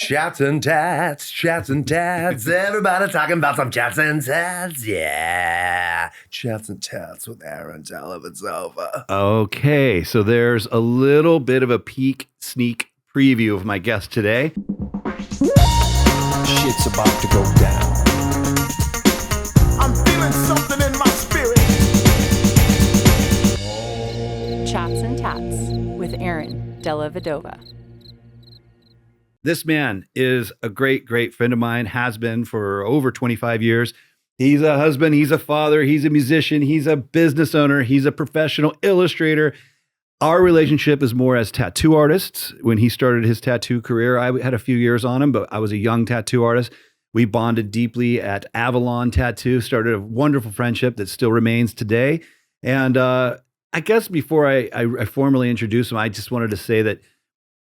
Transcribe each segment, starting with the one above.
Chats and tats, chats and tats. Everybody talking about some chats and tats. Yeah. Chats and tats with Aaron, Della, Vedova. Okay, so there's a little bit of a sneak preview of my guest today. Shit's about to go down. I'm feeling something in my spirit. Chats and Tatts with Aaron, Della, Vedova. This man is a great friend of mine, has been for over 25 years. He's a husband, he's a father, he's a musician, he's a business owner, he's a professional illustrator. Our relationship is more as tattoo artists. When he started his tattoo career, I had a few years on him, but I was a young tattoo artist. We bonded deeply at Avalon Tattoo, started a wonderful friendship that still remains today. And I guess before I formally introduce him, I just wanted to say that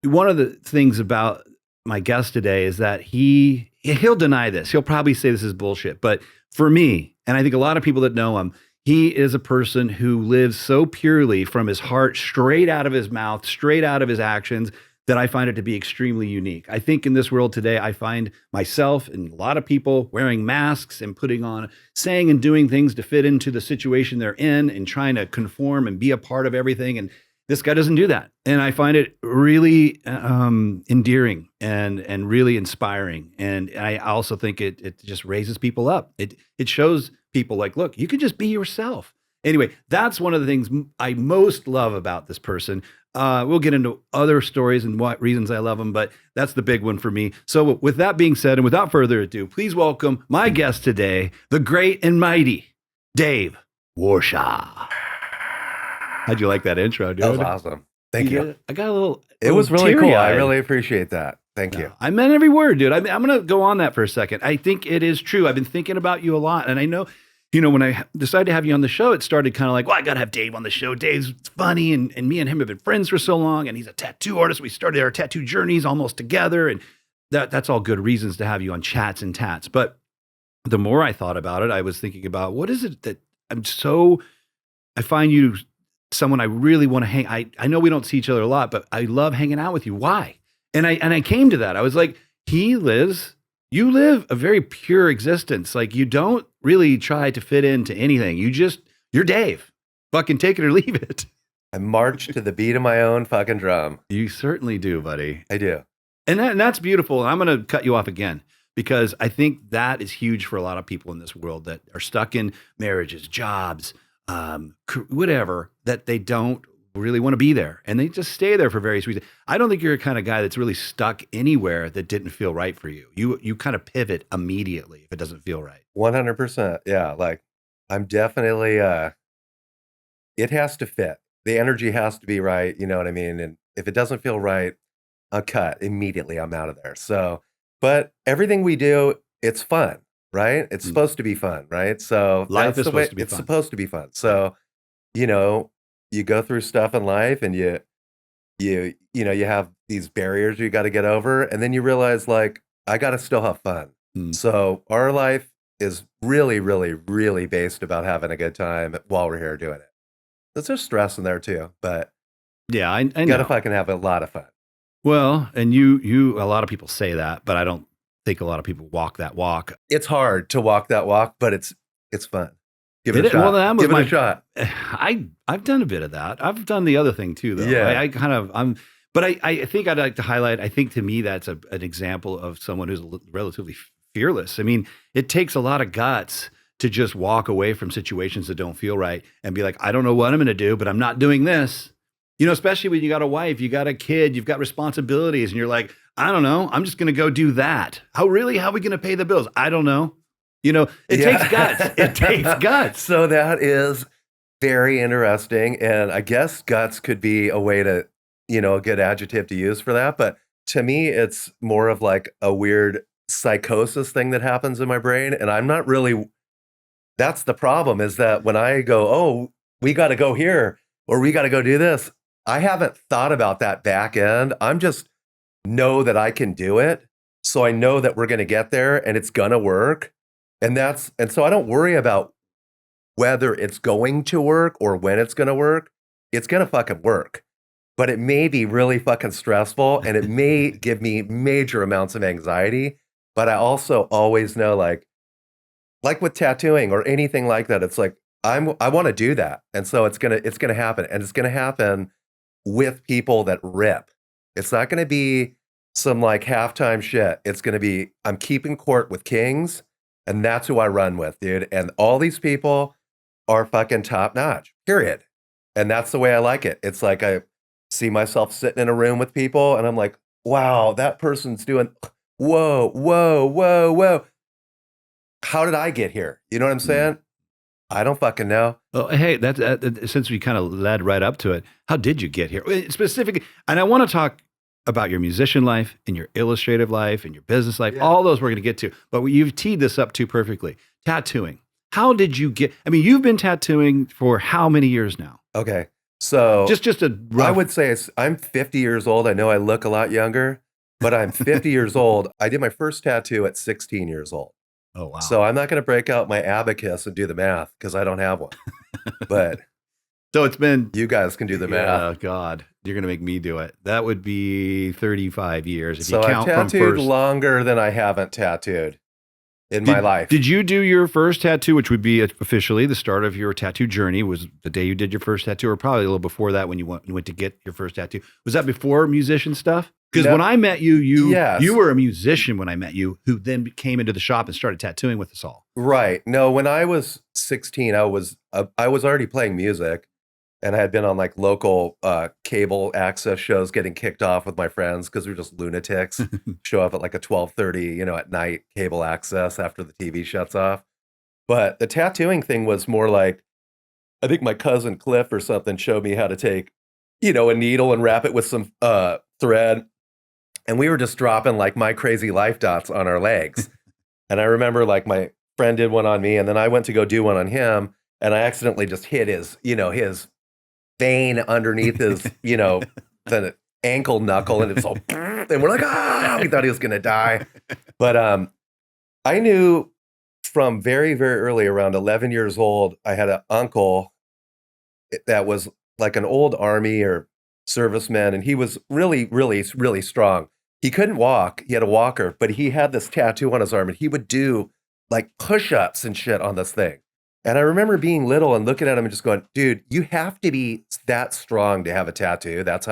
one of the things about my guest today is that he'll deny this. He'll probably say this is bullshit. But for me, and I think a lot of people that know him, he is a person who lives so purely from his heart, straight out of his mouth, straight out of his actions, that I find it to be extremely unique. I think in this world today, I find myself and a lot of people wearing masks and putting on, saying and doing things to fit into the situation they're in and trying to conform and be a part of everything. And this guy doesn't do that. And I find it really endearing and really inspiring. And I also think it just raises people up. It shows people like, look, you can just be yourself. Anyway, that's one of the things I most love about this person. We'll get into other stories and what reasons I love him, but that's the big one for me. So with that being said, and without further ado, please welcome my guest today, the great and mighty Dave Warshaw. How'd you like that intro, dude? That was awesome. Thank you. I got a little. It was really cool. teary-eyed. I really appreciate that. Thank you. I meant every word, dude. I'm going to go on that for a second. I think it is true. I've been thinking about you a lot. And I know, when I decided to have you on the show, it started kind of like, well, I got to have Dave on the show. Dave's funny. And me and him have been friends for so long. And he's a tattoo artist. We started our tattoo journeys almost together. And that's all good reasons to have you on Chats and Tats. But the more I thought about it, I was thinking about what is it that I find you someone I really want to hang. I know we don't see each other a lot, but I love hanging out with you. Why? And I came to that. I was like, you live a very pure existence. Like you don't really try to fit into anything. You're Dave. Fucking take it or leave it. I march to the beat of my own fucking drum. You certainly do, buddy. I do. And that's beautiful. And I'm going to cut you off again because I think that is huge for a lot of people in this world that are stuck in marriages, jobs, whatever, that they don't really want to be there and they just stay there for various reasons. I don't think you're a kind of guy that's really stuck anywhere that didn't feel right for you. You kind of pivot immediately if it doesn't feel right. 100%. Yeah. Like I'm definitely, it has to fit. The energy has to be right. You know what I mean? And if it doesn't feel right, I'll cut immediately. I'm out of there. So, but everything we do, it's fun. Right? It's supposed to be fun, right? So life is supposed to be it's fun. supposed to be fun. So, you go through stuff in life and you have these barriers you got to get over. And then you realize like, I got to still have fun. So our life is really, really, really based about having a good time while we're here doing it. There's just stress in there too, but yeah, I know. You got to fucking have a lot of fun. Well, and you, a lot of people say that, but I don't think a lot of people walk that walk. It's hard to walk that walk, but it's fun. Give it a shot. Well, Give it a shot. I've done a bit of that. I've done the other thing too, though. Yeah. But I think I'd like to highlight, I think to me, that's an example of someone who's relatively fearless. I mean, it takes a lot of guts to just walk away from situations that don't feel right and be like, I don't know what I'm going to do, but I'm not doing this. Especially when you got a wife, you got a kid, you've got responsibilities, and you're like, I don't know, I'm just going to go do that. How are we going to pay the bills? I don't know. It takes guts. It takes guts. So that is very interesting. And I guess guts could be a way to, a good adjective to use for that. But to me, it's more of like a weird psychosis thing that happens in my brain. And I'm not really, that's the problem is that when I go, oh, we got to go here or we got to go do this, I haven't thought about that back end. I'm just know that I can do it. So I know that we're going to get there and it's going to work. And so I don't worry about whether it's going to work or when it's going to work. It's going to fucking work. but it may be really fucking stressful and it may give me major amounts of anxiety. But I also always know, like with tattooing or anything like that, it's like I want to do that, and so it's gonna happen, and it's gonna happen with people that rip. It's not gonna be some like halftime shit. It's gonna be I'm keeping court with kings, and that's who I run with, dude. And all these people are fucking top notch. Period. And that's the way I like it. It's like I see myself sitting in a room with people, and I'm like, wow, that person's doing. Whoa, whoa, whoa, whoa. How did I get here? You know what I'm saying? I don't fucking know. Well, hey, that's since we kind of led right up to it. How did you get here specifically? And I want to talk about your musician life and your illustrative life and your business life. Yeah. All those we're going to get to, but you've teed this up too perfectly. Tattooing. How did you get? I mean, you've been tattooing for how many years now? Okay. So Just a rough. I would say I'm 50 years old. I know I look a lot younger, but I'm 50 years old. I did my first tattoo at 16 years old. Oh, wow. So I'm not going to break out my abacus and do the math because I don't have one. But So it's been. you guys can do the math. Oh, God. You're going to make me do it. That would be 35 years if So you I've count from tattooed first. longer than I haven't tattooed in my life. Did you do your first tattoo, which would be officially the start of your tattoo journey, was the day you did your first tattoo, or probably a little before that when you went to get your first tattoo? Was that before musician stuff? Because No. when I met you, Yes. you were a musician when I met you, who then came into the shop and started tattooing with us all. Right. No, when I was 16, I was already playing music, and I had been on like local cable access shows getting kicked off with my friends because we were just lunatics. Show up at like a 12:30, at night, cable access after the TV shuts off. But the tattooing thing was more like, I think my cousin Cliff or something showed me how to take, a needle and wrap it with some thread. And we were just dropping like my crazy life dots on our legs. And I remember like my friend did one on me, and then I went to go do one on him, and I accidentally just hit his vein underneath his, the ankle knuckle, and it's all, and we're like, we thought he was gonna die. But I knew from very, very early, around 11 years old, I had an uncle that was like an old army or serviceman, and he was really, really, really strong. He couldn't walk. He had a walker, but he had this tattoo on his arm, and he would do like push-ups and shit on this thing. And I remember being little and looking at him and just going, dude, you have to be that strong to have a tattoo. That's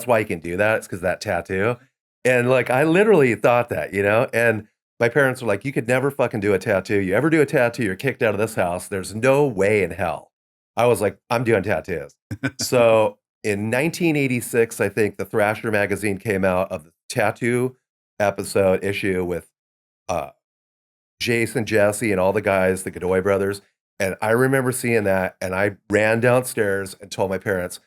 why you can do that. It's because that tattoo. And like, I literally thought that, and my parents were like, you could never fucking do a tattoo. You ever do a tattoo, you're kicked out of this house. There's no way in hell. I was like, I'm doing tattoos. So in 1986, I think the Thrasher magazine came out of the tattoo episode issue with Jason, Jesse, and all the guys, the Godoy brothers. And I remember seeing that, and I ran downstairs and told my parents,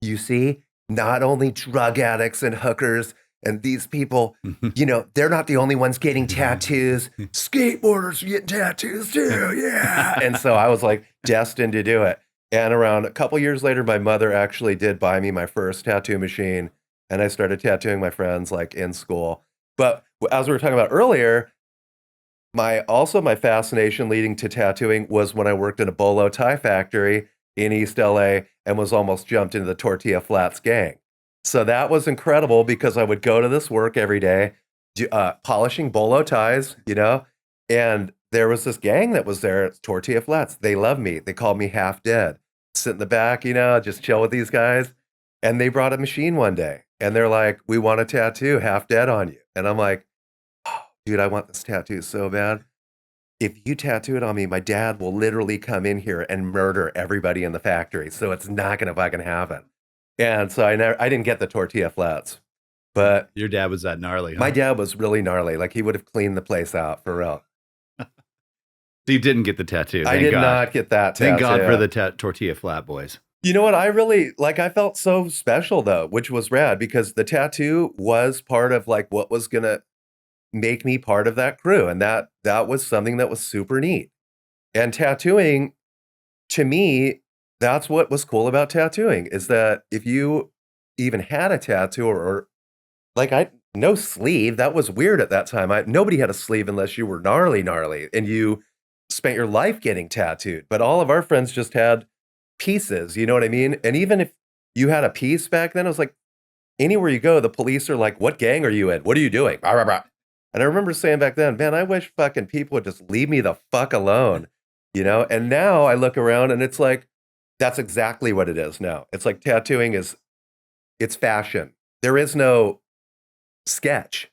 you see, not only drug addicts and hookers and these people, they're not the only ones getting tattoos. Skateboarders are getting tattoos too, yeah. And so I was like destined to do it. And around a couple years later, my mother actually did buy me my first tattoo machine, and I started tattooing my friends like in school. But as we were talking about earlier, my fascination leading to tattooing was when I worked in a bolo tie factory in East LA and was almost jumped into the tortilla flats gang. So that was incredible because I would go to this work every day, polishing bolo ties, and there was this gang that was there at Tortilla Flats. They loved me. They called me Half Dead. Sit in the back, just chill with these guys. And they brought a machine one day, and they're like, we want a tattoo Half Dead on you. And I'm like, oh, dude, I want this tattoo so bad. If you tattoo it on me, my dad will literally come in here and murder everybody in the factory. So it's not going to fucking happen. And so I didn't get the Tortilla Flats. But your dad was that gnarly, huh? My dad was really gnarly. Like, he would have cleaned the place out for real. So you didn't get the tattoo. I did not get that tattoo. Thank God for the tortilla flat boys. You know what? I really, I felt so special though, which was rad because the tattoo was part of like what was going to make me part of that crew. And that was something that was super neat. And tattooing, to me, that's what was cool about tattooing, is that if you even had a tattoo or no sleeve, that was weird at that time. Nobody had a sleeve unless you were gnarly, and you spent your life getting tattooed. But all of our friends just had pieces, you know what I mean? And even if you had a peace back then. It was like, anywhere you go, the police are like, what gang are you in? What are you doing? Blah, blah, blah. And I remember saying back then, man, I wish fucking people would just leave me the fuck alone, you know? And now I look around and it's like, that's exactly what it is now. It's like tattooing it's fashion. There is no sketch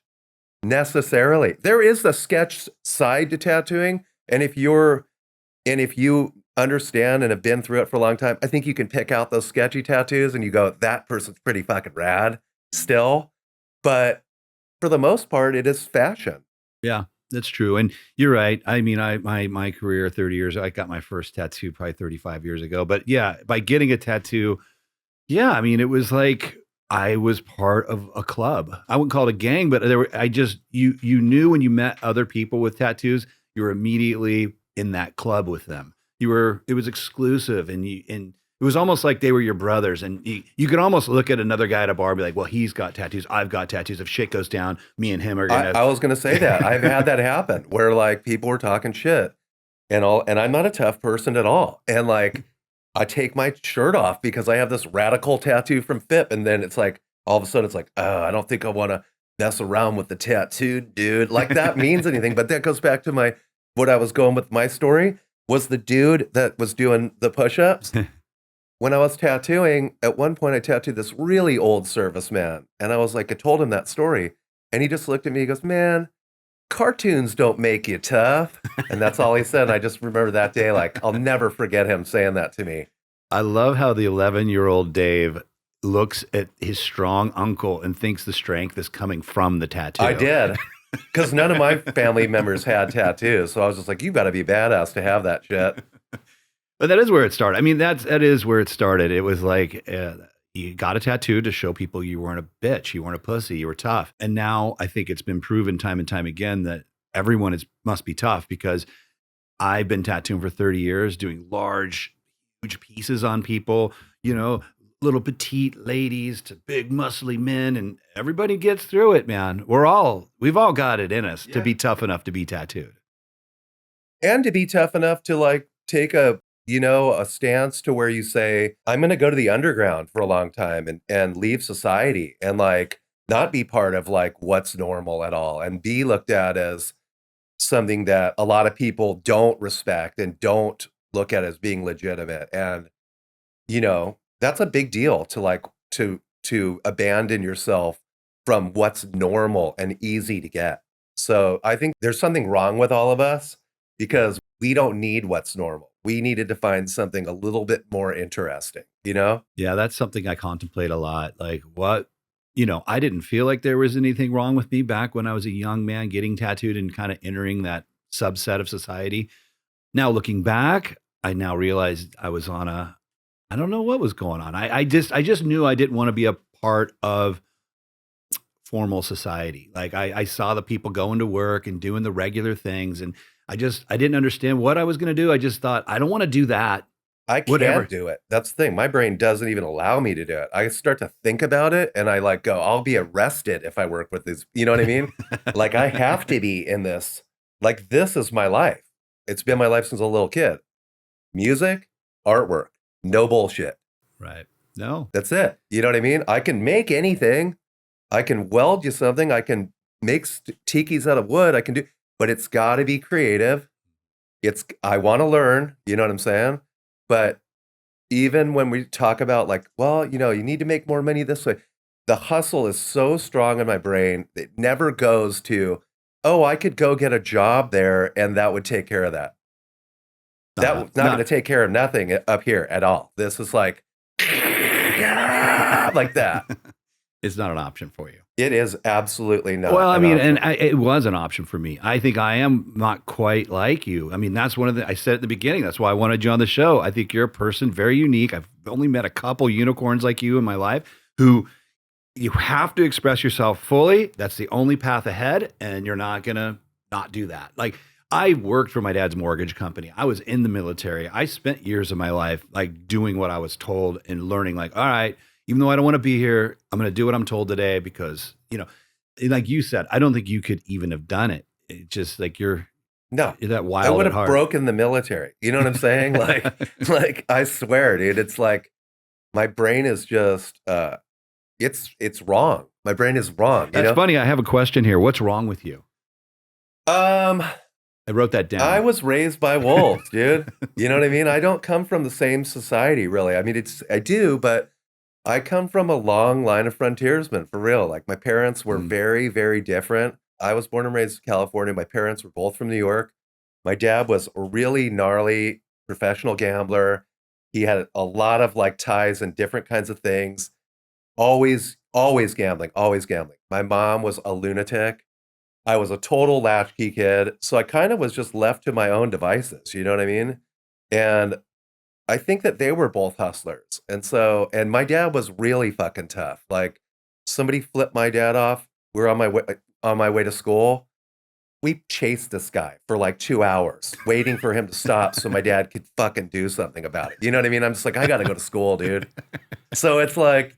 necessarily. There is the sketch side to tattooing. And if you understand and have been through it for a long time, I think you can pick out those sketchy tattoos and you go, that person's pretty fucking rad still. But for the most part, it is fashion. Yeah, that's true. And you're right. I mean, my career, 30 years, I got my first tattoo probably 35 years ago. But yeah, by getting a tattoo, yeah, I mean, it was like I was part of a club. I wouldn't call it a gang, but you knew when you met other people with tattoos, you were immediately in that club with them. It was exclusive, and it was almost like they were your brothers. And you could almost look at another guy at a bar and be like, well, he's got tattoos. I've got tattoos. If shit goes down, me and him are going to. I was going to say that. I've had that happen where like people were talking shit and I'm not a tough person at all. And like, I take my shirt off because I have this radical tattoo from FIP. And then it's like, all of a sudden it's like, oh, I don't think I want to mess around with the tattoo, dude. Like that means anything. But that goes back to what I was going with my story was the dude that was doing the push-ups. When I was tattooing, at one point I tattooed this really old serviceman. And I was like, I told him that story. And he just looked at me, he goes, man, cartoons don't make you tough. And that's all he said. And I just remember that day, like, I'll never forget him saying that to me. I love how the 11-year-old Dave looks at his strong uncle and thinks the strength is coming from the tattoo. I did. Because none of my family members had tattoos. So I was just like, you got to be badass to have that shit. But that is where it started. I mean, that is where it started. It was like you got a tattoo to show people you weren't a bitch, you weren't a pussy, you were tough. And now I think it's been proven time and time again that everyone must be tough, because I've been tattooing for 30 years, doing large, huge pieces on people, you know, little petite ladies to big muscly men, and everybody gets through it, man. We've all got it in us to be tough enough to be tattooed. And to be tough enough to like take a stance to where you say, I'm going to go to the underground for a long time and leave society and like not be part of like what's normal at all and be looked at as something that a lot of people don't respect and don't look at as being legitimate. And, you know, that's a big deal to like, to abandon yourself from what's normal and easy to get. So I think there's something wrong with all of us because we don't need what's normal. We needed to find something a little bit more interesting, you know? Yeah, that's something I contemplate a lot. Like I didn't feel like there was anything wrong with me back when I was a young man getting tattooed and kind of entering that subset of society. Now looking back, I now realized I was on I don't know what was going on. I just knew I didn't want to be a part of formal society. Like I saw the people going to work and doing the regular things, and I didn't understand what I was going to do. I just thought, I don't want to do that. I can't do it. That's the thing. My brain doesn't even allow me to do it. I start to think about it and I like go, I'll be arrested if I work with these. You know what I mean? Like I have to be in this. Like this is my life. It's been my life since a little kid. Music, artwork, no bullshit. Right. No. That's it. You know what I mean? I can make anything. I can weld you something. I can make tikis out of wood. I can do. But it's got to be creative. I want to learn, you know what I'm saying? But even when we talk about like, well, you know, you need to make more money this way, the hustle is so strong in my brain. It never goes to, oh, I could go get a job there and that would take care of that. That's not going to take care of nothing up here at all. This is like, like that. It's not an option for you. It is absolutely not. Well, I mean, and it was an option for me. I think I am not quite like you. I mean, that's one of I said at the beginning, that's why I wanted you on the show. I think you're a person very unique. I've only met a couple unicorns like you in my life who you have to express yourself fully. That's the only path ahead. And you're not going to not do that. Like I worked for my dad's mortgage company. I was in the military. I spent years of my life like doing what I was told and learning like, all right, even though I don't want to be here, I'm going to do what I'm told today because, you know, like you said, I don't think you could even have done it. It's just like you're that wild. I would have broken the military. You know what I'm saying? like I swear, dude, it's like my brain is just it's wrong. My brain is wrong. That's funny. I have a question here. What's wrong with you? Um, I wrote that down. I was raised by wolves, dude. You know what I mean? I don't come from the same society, really. I mean, I do, but I come from a long line of frontiersmen, for real. Like, my parents were very, very different. I was born and raised in California. My parents were both from New York. My dad was a really gnarly professional gambler. He had a lot of like ties and different kinds of things. Always gambling, always gambling. My mom was a lunatic. I was a total latchkey kid. So I kind of was just left to my own devices. You know what I mean? And I think that they were both hustlers. And my dad was really fucking tough. Like, somebody flipped my dad off. We're on my way to school. We chased this guy for like 2 hours, waiting for him to stop so my dad could fucking do something about it. You know what I mean? I'm just like, I got to go to school, dude. So it's like,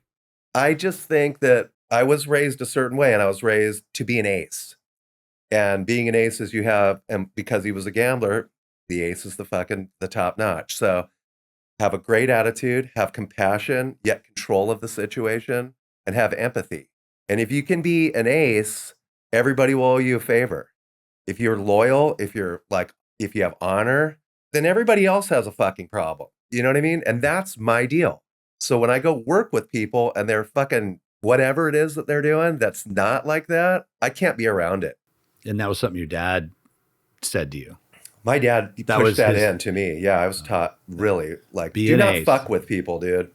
I just think that I was raised a certain way, and I was raised to be an ace. And being an ace is and because he was a gambler, the ace is the top notch. So have a great attitude, have compassion, yet control of the situation, and have empathy. And if you can be an ace, everybody will owe you a favor. If you're loyal, if you have honor, then everybody else has a fucking problem. You know what I mean? And that's my deal. So when I go work with people and they're fucking whatever it is that they're doing that's not like that, I can't be around it. And that was something your dad said to you. My dad pushed that into me. Yeah, I was taught really like, do not fuck with people, dude.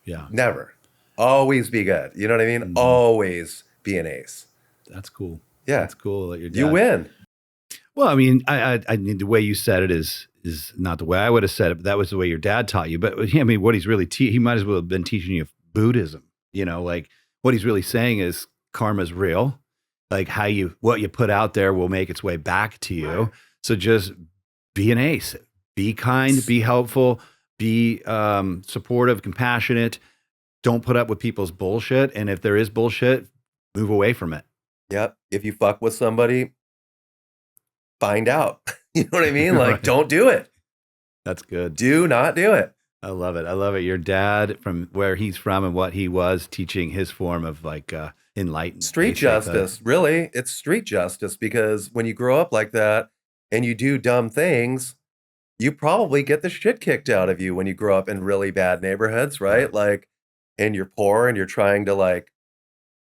Yeah. Never. Always be good. You know what I mean? Mm-hmm. Always be an ace. That's cool. Yeah. That's cool that your dad. You win. Well, I mean, I the way you said it is not the way I would have said it, but that was the way your dad taught you. But I mean, what he's really he might as well have been teaching you Buddhism. You know, like what he's really saying is karma's real. Like what you put out there will make its way back to you. Right. So just be an ace, be kind, be helpful, be supportive, compassionate. Don't put up with people's bullshit. And if there is bullshit, move away from it. Yep. If you fuck with somebody, find out. You know what I mean? Like, right. Don't do it. That's good. Do not do it. I love it. I love it. Your dad, from where he's from and what he was, teaching his form of like enlightenment. Street justice, really. It's street justice, because when you grow up like that and you do dumb things, you probably get the shit kicked out of you when you grow up in really bad neighborhoods, right? Like, and you're poor and you're trying to like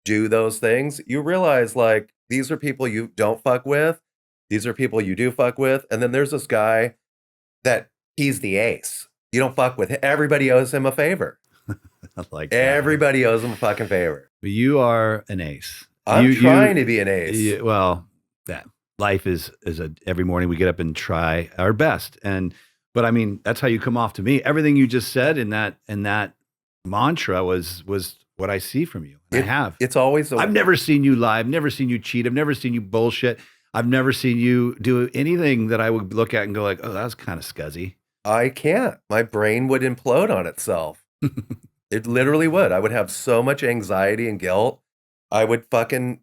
do those things. You realize like, these are people you don't fuck with. These are people you do fuck with. And then there's this guy that he's the ace. You don't fuck with him. Everybody owes him a favor. Like everybody owes him a fucking favor. You are an ace. I'm trying to be an ace. Well, that life is every morning we get up and try our best. But I mean, that's how you come off to me. Everything you just said in that mantra was what I see from you. I have. It's always. I've never seen you lie. I've never seen you cheat. I've never seen you bullshit. I've never seen you do anything that I would look at and go like, oh, that was kind of scuzzy. I can't. My brain would implode on itself. It literally would. I would have so much anxiety and guilt. I would fucking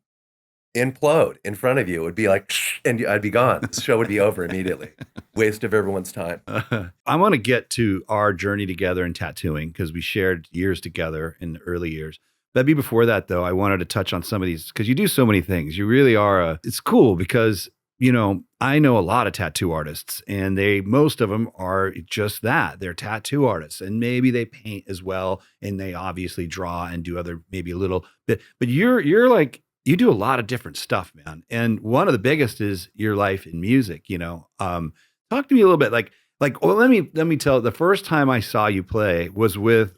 implode in front of you. It would be like, and I'd be gone. The show would be over immediately. Waste of everyone's time. I want to get to our journey together in tattooing, because we shared years together in the early years. Maybe before that, though, I wanted to touch on some of these, because you do so many things. You really are it's cool because, you know, I know a lot of tattoo artists, and most of them are just that. They're tattoo artists, and maybe they paint as well, and they obviously draw and do other, maybe a little bit. But you're like, you do a lot of different stuff, man. And one of the biggest is your life in music. You know, talk to me a little bit. Like, well, let me tell. The first time I saw you play was with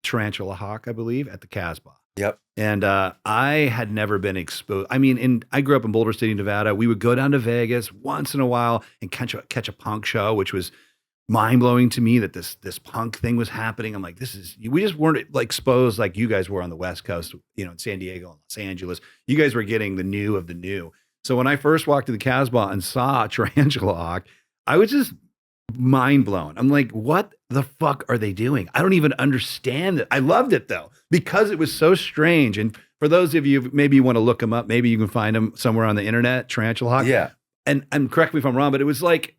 Tarantula Hawk, I believe, at the Casbah. Yep. And I had never been exposed. I mean, I grew up in Boulder City, Nevada. We would go down to Vegas once in a while and catch a punk show, which was mind blowing to me that this punk thing was happening. I'm like, we just weren't like exposed like you guys were on the West Coast, you know, in San Diego and Los Angeles. You guys were getting the new of the new. So when I first walked to the Casbah and saw Tarantula Hawk, I was just mind blown. I'm like, what the fuck are they doing? I don't even understand it. I loved it though, because it was so strange. And for those of you, maybe you want to look them up, maybe you can find them somewhere on the internet, Tarantula Hawk. Yeah. And correct me if I'm wrong, but it was like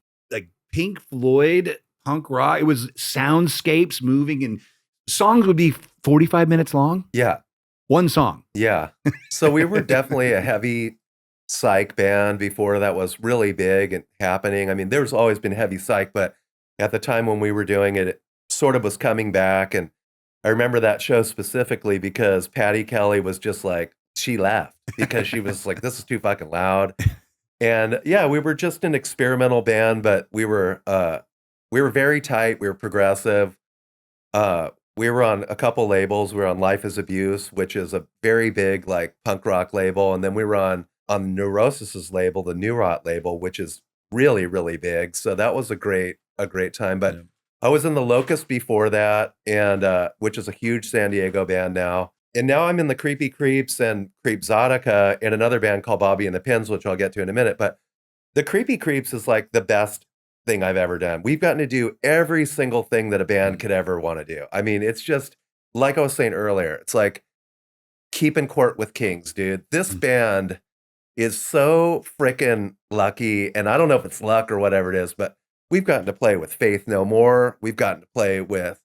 Pink Floyd punk rock. It was soundscapes moving in songs would be 45 minutes long. Yeah. One song. Yeah. So we were definitely a heavy psych band before that was really big and happening. I mean, there's always been heavy psych, but at the time when we were doing it, it sort of was coming back. And I remember that show specifically because Patty Kelly was just like, she left because she was like, this is too fucking loud. And yeah, we were just an experimental band, but we were very tight. We were progressive. We were on a couple labels. We were on Life is Abuse, which is a very big like punk rock label. And then we were on Neurosis's label, the New Rot label, which is really, really big. So that was a great time. But I was in the Locust before that, and which is a huge San Diego band now. And now I'm in the Creepy Creeps and Creepzotica in another band called Bobby and the Pins, which I'll get to in a minute. But the Creepy Creeps is like the best thing I've ever done. We've gotten to do every single thing that a band could ever want to do. I mean, it's just like I was saying earlier, it's like keeping court with kings, dude. This band is so freaking lucky. And I don't know if it's luck or whatever it is, but we've gotten to play with Faith No More. We've gotten to play with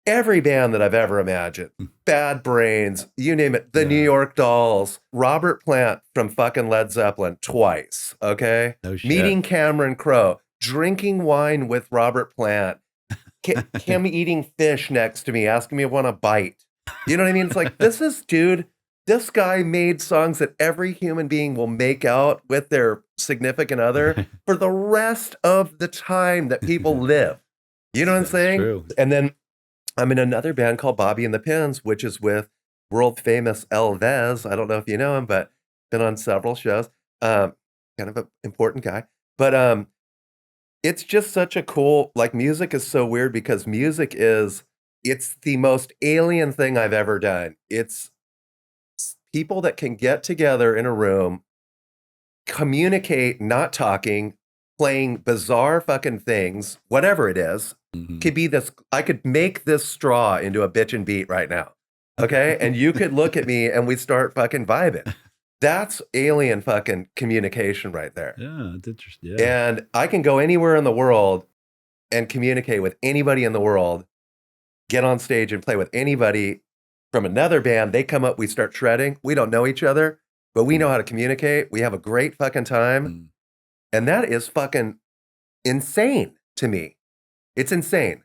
every band that I've ever imagined. Bad Brains, you name it. The New York Dolls, Robert Plant from fucking Led Zeppelin twice, okay? No shit. Meeting Cameron Crowe, drinking wine with Robert Plant, him eating fish next to me, asking me if I want a bite. You know what I mean? It's like, this guy made songs that every human being will make out with their significant other for the rest of the time that people live. You know what I'm saying? True. And then I'm in another band called Bobby and the Pins, which is with world famous Elvez. I don't know if you know him, but been on several shows. Kind of an important guy. But it's just such a cool, like music is so weird because it's the most alien thing I've ever done. It's people that can get together in a room, communicate, not talking, playing bizarre fucking things, whatever it is. Could be this, I could make this straw into a bitchin' beat right now. Okay. And you could look at me and we start fucking vibing. That's alien fucking communication right there. Yeah, it's interesting. Yeah. And I can go anywhere in the world and communicate with anybody in the world, get on stage and play with anybody from another band. They come up, we start shredding. We don't know each other, but we know how to communicate. We have a great fucking time. And that is fucking insane to me. It's insane.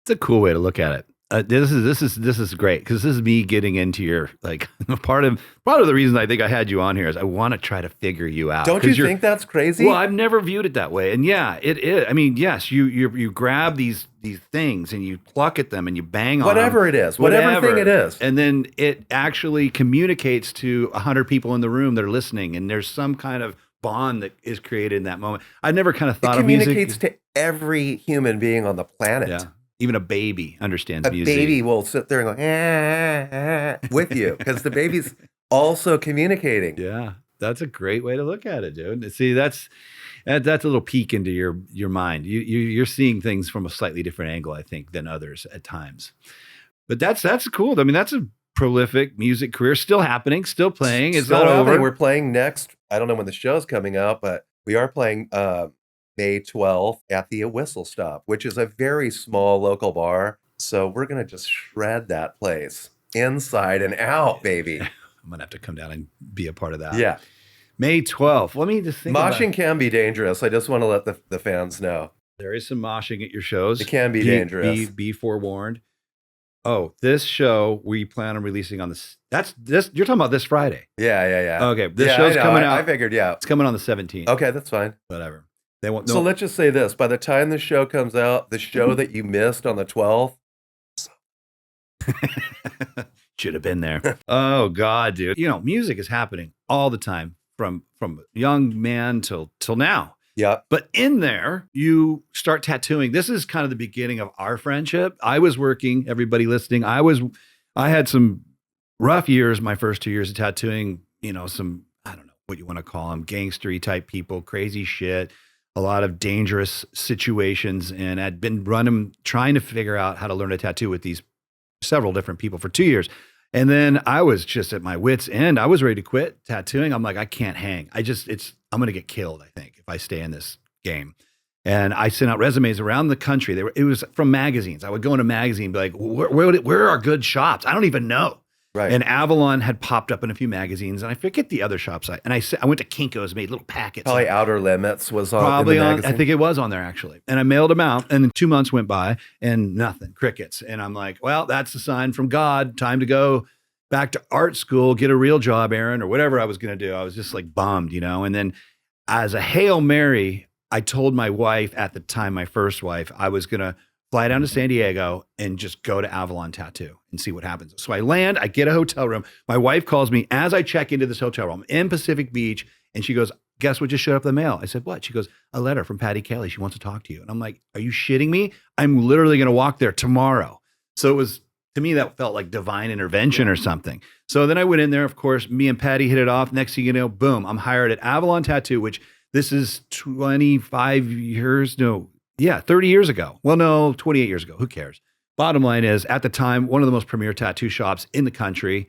It's a cool way to look at it. This is great because this is me getting into your like part of the reason I think I had you on here is I want to try to figure you out. Don't you think that's crazy? Well, I've never viewed it that way, and yeah, it is. I mean, yes, you grab these things and you pluck at them and you bang on whatever them, it is, whatever thing it is, and then it actually communicates to 100 people in the room that are listening, and there's some kind of bond that is created in that moment. I never kind of thought of music. It communicates to every human being on the planet. Yeah. Even a baby understands music. A baby will sit there and go, with you because the baby's also communicating. Yeah, that's a great way to look at it, dude. See, that's a little peek into your mind. You're seeing things from a slightly different angle, I think, than others at times. But that's cool. I mean, that's a prolific music career still happening, still playing. It's not over. We're playing next. I don't know when the show's coming out, but we are playing May 12th at the Whistle Stop, which is a very small local bar. So we're going to just shred that place inside and out, baby. I'm going to have to come down and be a part of that. Yeah. May 12th. Let me just think moshing can be dangerous. I just want to let the fans know. There is some moshing at your shows. It can be dangerous. Be forewarned. Oh, this show we plan on releasing on this. You're talking about this Friday. Yeah. Okay. This show's coming out. I figured, yeah. It's coming on the 17th. Okay, that's fine. Whatever. They won't. So let's just say this. By the time the show comes out, the show that you missed on the 12th. Should have been there. Oh, God, dude. You know, music is happening all the time from young man till now. Yeah. But in there, you start tattooing. This is kind of the beginning of our friendship. I was working, everybody listening. I had some rough years, my first 2 years of tattooing, some, I don't know what you want to call them, gangstery type people, crazy shit, a lot of dangerous situations. And I'd been trying to figure out how to learn to tattoo with these several different people for 2 years. And then I was just at my wit's end. I was ready to quit tattooing. I'm like, I can't hang. I'm going to get killed, I think, if I stay in this game. And I sent out resumes around the country. It was from magazines. I would go into a magazine and be like, where are good shops? I don't even know. Right. And Avalon had popped up in a few magazines, and I forget the other shops. I went to Kinko's, made little packets. Probably Outer Limits was on Probably in the on. magazine. I think it was on there actually. And I mailed them out, and then 2 months went by, and nothing, crickets. And I'm like, well, that's a sign from God. Time to go back to art school, get a real job, Aaron, or whatever I was going to do. I was just like bummed, And then, as a Hail Mary, I told my wife at the time, my first wife, I was going to fly down to San Diego and just go to Avalon Tattoo and see what happens. So I land, I get a hotel room. My wife calls me as I check into this hotel room in Pacific Beach, and she goes, guess what just showed up in the mail? I said, what? She goes, a letter from Patty Kelly. She wants to talk to you. And I'm like, are you shitting me? I'm literally going to walk there tomorrow. So it was, to me, that felt like divine intervention or something. So then I went in there. Of course, me and Patty hit it off. Next thing you know, boom, I'm hired at Avalon Tattoo, which this is 25 years. No, yeah, 30 years ago. Well, no, 28 years ago. Who cares? Bottom line is, at the time, one of the most premier tattoo shops in the country,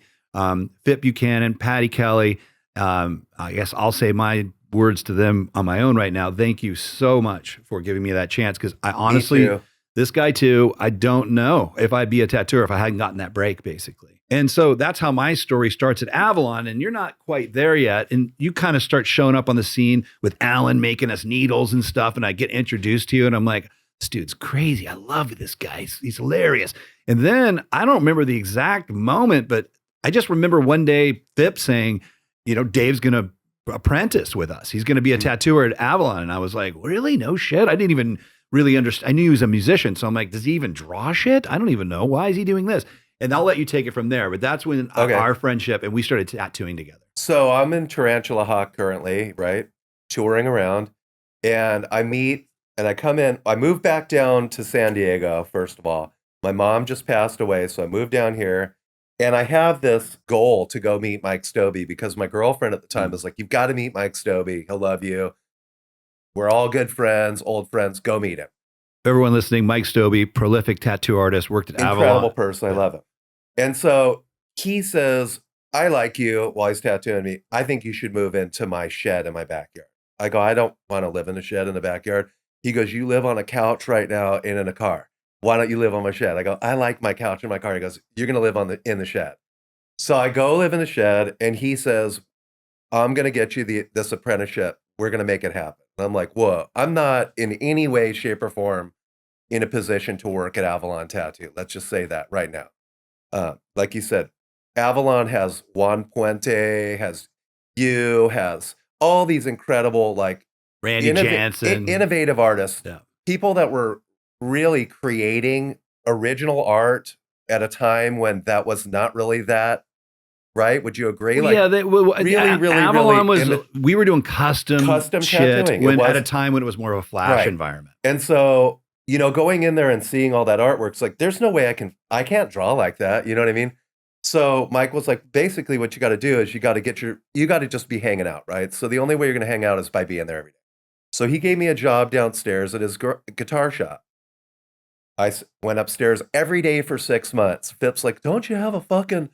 Fit Buchanan, Patty Kelly. I guess I'll say my words to them on my own right now. Thank you so much for giving me that chance, because I honestly, this guy too, I don't know if I'd be a tattooer if I hadn't gotten that break, basically. And so that's how my story starts at Avalon, and you're not quite there yet. And you kind of start showing up on the scene with Alan making us needles and stuff. And I get introduced to you, and I'm like, this dude's crazy. I love this guy. He's hilarious. And then I don't remember the exact moment, but I just remember one day Phip saying, Dave's going to apprentice with us. He's going to be a tattooer at Avalon. And I was like, really? No shit. I didn't even really understand. I knew he was a musician. So I'm like, does he even draw shit? I don't even know. Why is he doing this? And I'll let you take it from there. But that's when our friendship, and we started tattooing together. So I'm in Tarantula Hawk currently, right? Touring around. And I meet, and I come in. I moved back down to San Diego, first of all. My mom just passed away, so I moved down here. And I have this goal to go meet Mike Stobie, because my girlfriend at the time was like, you've got to meet Mike Stobie. He'll love you. We're all good friends, old friends. Go meet him. Everyone listening, Mike Stobie, prolific tattoo artist, worked at Avalon. Incredible person. I love him. And so he says, I like you, while he's tattooing me. I think you should move into my shed in my backyard. I go, I don't want to live in a shed in the backyard. He goes, you live on a couch right now and in a car. Why don't you live on my shed? I go, I like my couch in my car. He goes, you're going to live in the shed. So I go live in the shed, and he says, I'm going to get you this apprenticeship. We're going to make it happen. And I'm like, whoa, I'm not in any way, shape, or form in a position to work at Avalon Tattoo. Let's just say that right now. Like you said, Avalon has Juan Puente, has you, has all these incredible, like, Randy Jansen, innovative artists, people that were really creating original art at a time when that was not really that, right? Would you agree? Like, yeah, Avalon was. We were doing custom shit tattooing at a time when it was more of a flash environment. And so, going in there and seeing all that artwork, it's like, there's no way I can't draw like that. You know what I mean? So Mike was like, basically what you got to do is you got to just be hanging out, right? So the only way you're going to hang out is by being there every day. So he gave me a job downstairs at his guitar shop. I went upstairs every day for 6 months. Phip's like, don't you have a fucking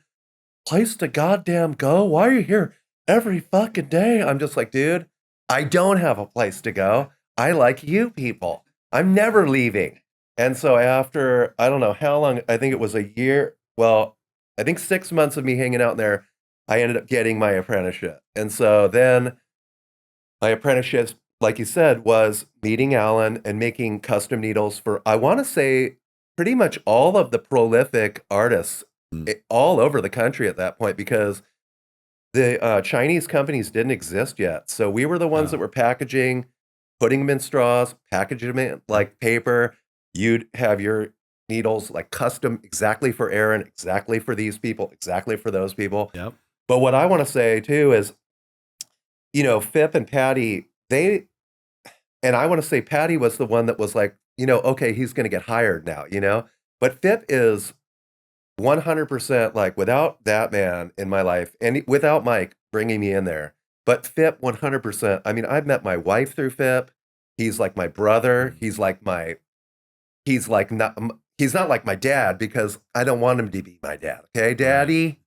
place to goddamn go? Why are you here every fucking day? I'm just like, dude, I don't have a place to go. I like you people. I'm never leaving. And so after, I don't know how long, I think it was a year. Well, I think 6 months of me hanging out in there, I ended up getting my apprenticeship. And so then my apprenticeship, like you said, was meeting Alan and making custom needles for, I want to say, pretty much all of the prolific artists all over the country at that point, because the Chinese companies didn't exist yet. So we were the ones that were packaging, putting them in straws, packaging them in like paper. You'd have your needles like custom exactly for Aaron, exactly for these people, exactly for those people. Yep. But what I want to say too is, Phip and Patty, and I want to say Patty was the one that was like, okay, he's going to get hired now, But Phip is 100% like, without that man in my life and without Mike bringing me in there, but Phip 100%. I mean, I've met my wife through Phip. He's like my brother. He's not like my dad, because I don't want him to be my dad. Okay, Daddy,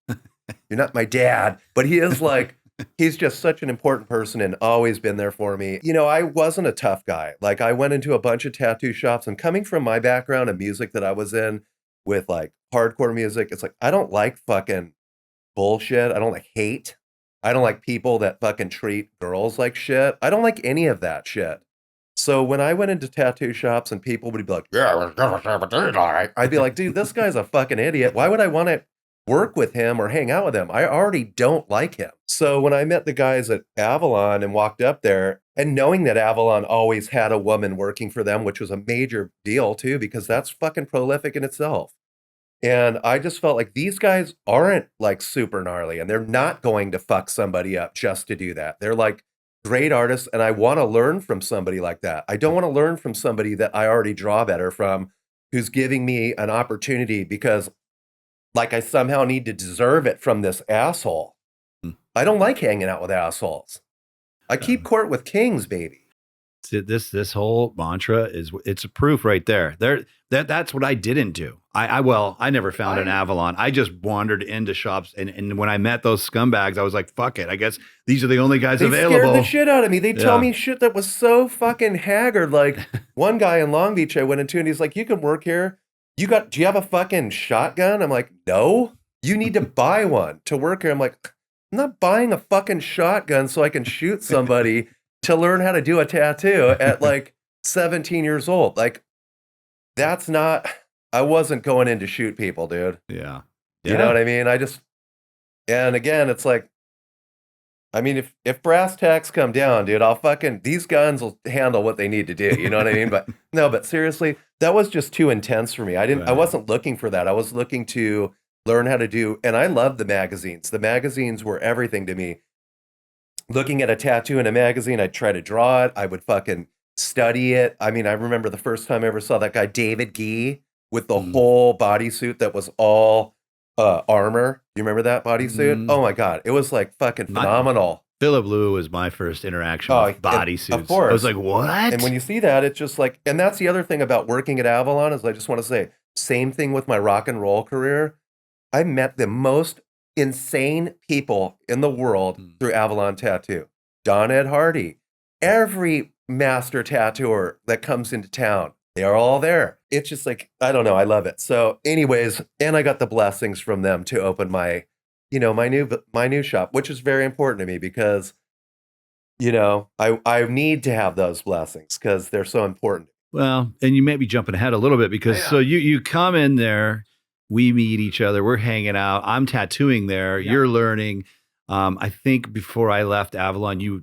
you're not my dad, but he is like he's just such an important person and always been there for me. I wasn't a tough guy. Like, I went into a bunch of tattoo shops, and coming from my background of music that I was in with like hardcore music, it's like, I don't like fucking bullshit. I don't like hate. I don't like people that fucking treat girls like shit. I don't like any of that shit. So when I went into tattoo shops and people would be like, yeah, I'd be like, dude, this guy's a fucking idiot. Why would I want to work with him or hang out with him? I already don't like him. So when I met the guys at Avalon and walked up there, and knowing that Avalon always had a woman working for them, which was a major deal too, because that's fucking prolific in itself. And I just felt like these guys aren't like super gnarly, and they're not going to fuck somebody up just to do that. They're like great artists, and I want to learn from somebody like that. I don't want to learn from somebody that I already draw better from, who's giving me an opportunity because like I somehow need to deserve it from this asshole. I don't like hanging out with assholes. I keep court with kings, baby. This whole mantra it's a proof right there. That's what I didn't do. I never found an Avalon. I just wandered into shops, and when I met those scumbags, I was like, fuck it. I guess these are the only guys available. They scared the shit out of me. They tell me shit that was so fucking haggard. Like one guy in Long Beach I went into, and he's like, you can work here. Do you have a fucking shotgun? I'm like, no. You need to buy one to work here. I'm like, I'm not buying a fucking shotgun so I can shoot somebody to learn how to do a tattoo at like 17 years old. Like, I wasn't going in to shoot people, dude. Yeah. You know what I mean? And again, it's like, I mean, if brass tacks come down, dude, these guns will handle what they need to do. You know what I mean? But seriously, that was just too intense for me. I wasn't looking for that. I was looking to learn how to do, and I loved the magazines. The magazines were everything to me. Looking at a tattoo in a magazine, I'd try to draw it. I would fucking study it. I mean, I remember the first time I ever saw that guy, David Gee, with the whole bodysuit that was all armor. Do you remember that bodysuit? Oh my God. It was like fucking phenomenal. Philip Lou was my first interaction with bodysuits. Of course. I was like, what? And when you see that, it's just like, and that's the other thing about working at Avalon is I just want to say, same thing with my rock and roll career. I met the most insane people in the world through Avalon Tattoo. Don Ed Hardy, every master tattooer that comes into town, they are all there. It's just like, I don't know, I love it. So anyways, and I got the blessings from them to open my new shop, which is very important to me because, I need to have those blessings because they're so important. Well, and you may be jumping ahead a little bit because so you come in there, we meet each other, we're hanging out, I'm tattooing there, you're learning. I think before I left Avalon, you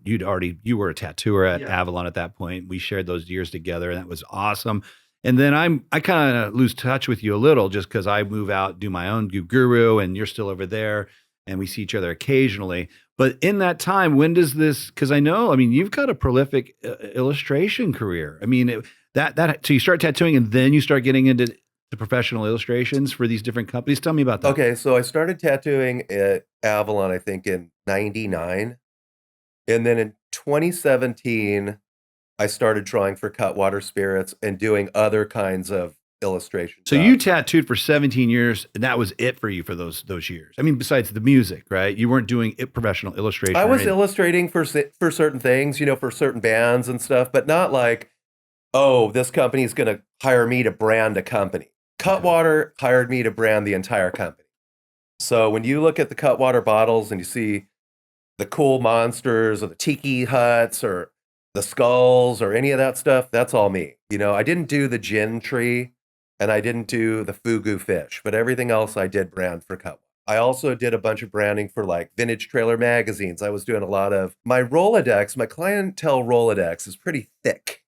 were a tattooer at Avalon at that point. We shared those years together, and that was awesome. And then I kind of lose touch with you a little just because I move out, do my own guru, and you're still over there, and we see each other occasionally. But in that time, when does this? Because I mean, you've got a prolific illustration career. I mean, so you start tattooing, and then you start getting into the professional illustrations for these different companies. Tell me about that. Okay, so I started tattooing at Avalon, I think, in 99. And then in 2017, I started drawing for Cutwater Spirits and doing other kinds of illustrations. So you tattooed for 17 years, and that was it for you for those years. I mean, besides the music, right? You weren't doing professional illustration. I was illustrating for certain things, for certain bands and stuff, but not like, oh, this company's going to hire me to brand a company. Cutwater hired me to brand the entire company. So when you look at the Cutwater bottles and you see the cool monsters or the tiki huts or the skulls or any of that stuff, that's all me. I didn't do the gin tree and I didn't do the fugu fish, but everything else I did brand for Cutwater. I also did a bunch of branding for like vintage trailer magazines. I was doing a lot of my Rolodex. My clientele Rolodex is pretty thick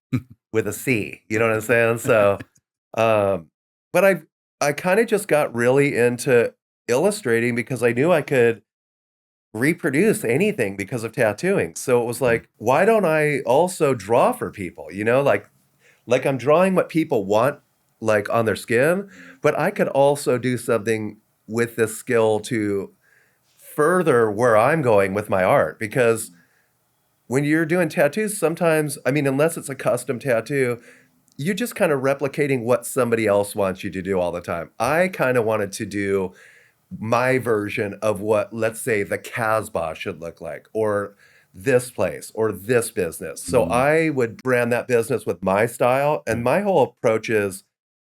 with a C. You know what I'm saying? So, but I kind of just got really into illustrating because I knew I could reproduce anything because of tattooing. So it was like, why don't I also draw for people? Like I'm drawing what people want, like on their skin, but I could also do something with this skill to further where I'm going with my art. Because when you're doing tattoos, sometimes, I mean, unless it's a custom tattoo, you're just kind of replicating what somebody else wants you to do all the time. I kind of wanted to do my version of what, let's say, the Casbah should look like, or this place, or this business. So I would brand that business with my style. And my whole approach is,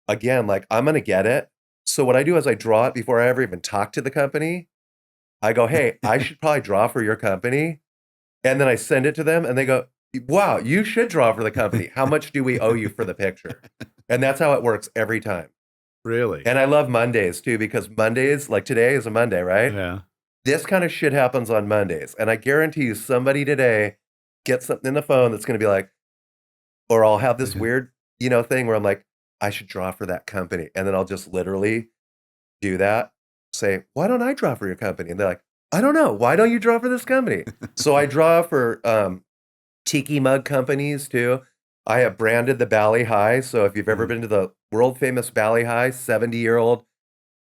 again, like, I'm going to get it. So what I do is I draw it before I ever even talk to the company. I go, hey, I should probably draw for your company. And then I send it to them and they go, wow, you should draw for the company. How much do we owe you for the picture? And that's how it works every time. Really? And I love Mondays too, because Mondays, like today is a Monday, right? Yeah. This kind of shit happens on Mondays. And I guarantee you somebody today gets something in the phone that's going to be like, or I'll have this weird, thing where I'm like, I should draw for that company. And then I'll just literally do that. Say, why don't I draw for your company? And they're like, I don't know. Why don't you draw for this company? So I draw for tiki mug companies too. I have branded the Bali High. So if you've ever been to the world famous Bali High, 70-year-old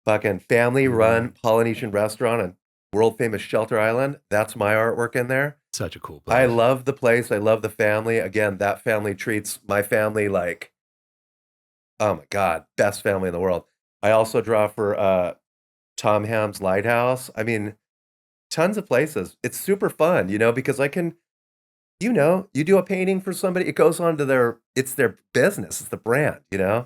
fucking family run Polynesian restaurant on world famous Shelter Island, that's my artwork in there. Such a cool place. I love the place. I love the family. Again, that family treats my family like, oh my God, best family in the world. I also draw for Tom Ham's Lighthouse. I mean, tons of places. It's super fun, because I can, you do a painting for somebody, it goes on to it's their business, it's the brand,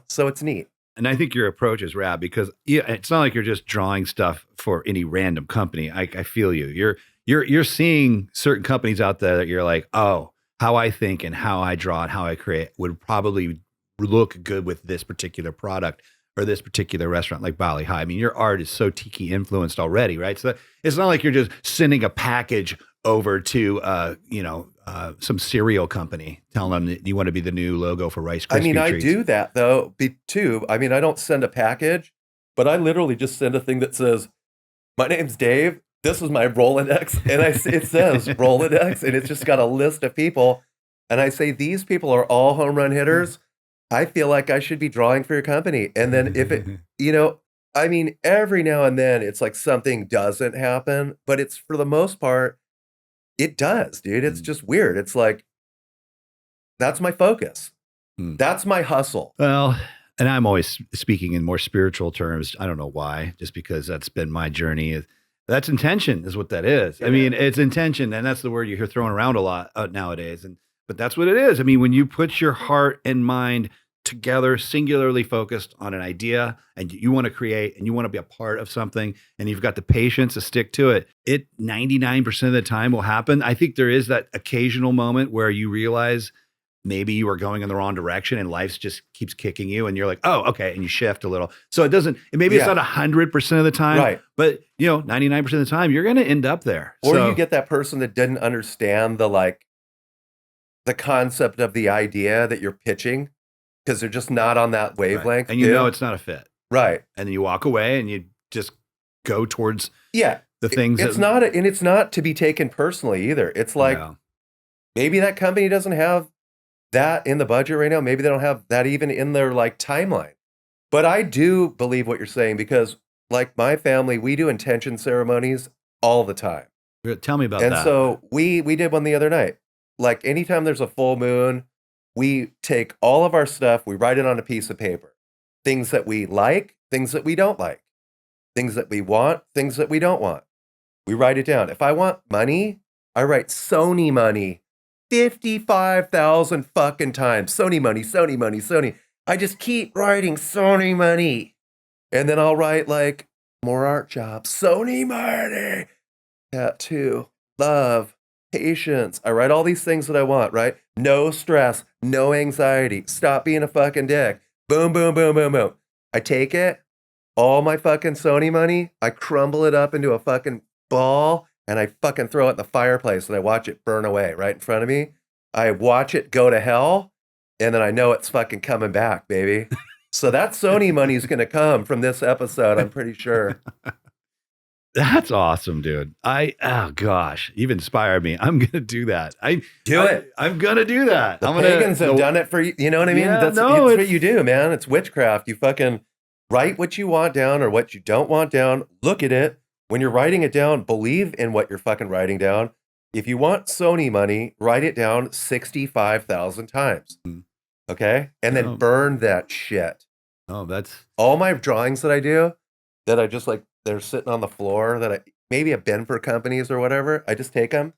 so it's neat. And I think your approach is rad because it's not like you're just drawing stuff for any random company. I feel you. You're seeing certain companies out there that you're like, oh, how I think and how I draw and how I create would probably look good with this particular product or this particular restaurant like Bali High. I mean, your art is so tiki influenced already, right? So it's not like you're just sending a package over to, some cereal company telling them that you want to be the new logo for Rice Krispie I mean, treats. I do that though, too. I mean, I don't send a package, but I literally just send a thing that says, my name's Dave. This is my Rolodex. And it says Rolodex, and it's just got a list of people. And I say, these people are all home run hitters. I feel like I should be drawing for your company. And then if it, I mean, every now and then it's like something doesn't happen, but it's for the most part, it does, dude. It's just weird. It's like, that's my focus. That's my hustle. Well, and I'm always speaking in more spiritual terms. I don't know why, just because that's been my journey. That's intention is what that is. Yeah. I mean, it's intention. And that's the word you hear thrown around a lot nowadays. But that's what it is. I mean, when you put your heart and mind together, singularly focused on an idea, and you want to create and you want to be a part of something, and you've got the patience to stick to it, it 99% of the time will happen. I think there is that occasional moment where you realize maybe you are going in the wrong direction and life just keeps kicking you and you're like, oh, okay. And you shift a little. So it's not 100% of the time, right? But 99% of the time you're going to end up there. Or you get that person that didn't understand the concept of the idea that you're pitching, because they're just not on that wavelength. Right. And it's not a fit. Right. And then you walk away and you just go towards the things. It's not to be taken personally either. It's like, maybe that company doesn't have that in the budget right now. Maybe they don't have that even in their timeline. But I do believe what you're saying, because like my family, we do intention ceremonies all the time. Tell me about that. And so we did one the other night. Like anytime there's a full moon, we take all of our stuff, we write it on a piece of paper. Things that we like, things that we don't like, things that we want, things that we don't want. We write it down. If I want money, I write Sony money 55,000 fucking times. Sony money, Sony money, Sony. I just keep writing Sony money. And then I'll write more art jobs. Sony money. Tattoo, love, patience. I write all these things that I want, right? No stress, no anxiety. Stop being a fucking dick. Boom, boom, boom, boom, boom. I take it, all my fucking Sony money, I crumble it up into a fucking ball, and I fucking throw it in the fireplace, and I watch it burn away right in front of me. I watch it go to hell, and then I know it's fucking coming back, baby. So that Sony money is going to come from this episode, I'm pretty sure. That's awesome, dude. Oh gosh, you've inspired me. I'm going to do that. I'm going to do that. The pagans have done it for you. You know what I mean? Yeah, It's what you do, man. It's witchcraft. You fucking write what you want down or what you don't want down. Look at it. When you're writing it down, believe in what you're fucking writing down. If you want Sony money, write it down 65,000 times. Okay? And then burn that shit. Oh, that's all my drawings that I do, that I just they're sitting on the floor that maybe have been for companies or whatever. I just take them.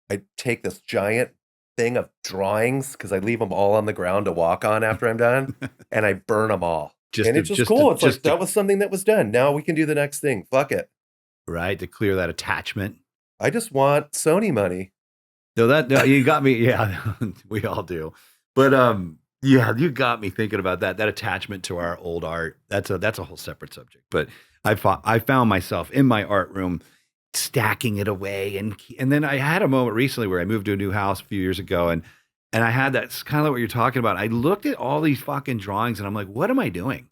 I take this giant thing of drawings because I leave them all on the ground to walk on after I'm done, and I burn them all. And it's just cool. It's like that was something that was done. Now we can do the next thing. Fuck it. Right, to clear that attachment. I just want Sony money. No, you got me. Yeah, we all do. But yeah, you got me thinking about that attachment to our old art. That's a whole separate subject. But I found myself in my art room stacking it away, and then I had a moment recently where I moved to a new house a few years ago, and I had that's kind of like what you're talking about. I looked at all these fucking drawings, and I'm like, what am I doing?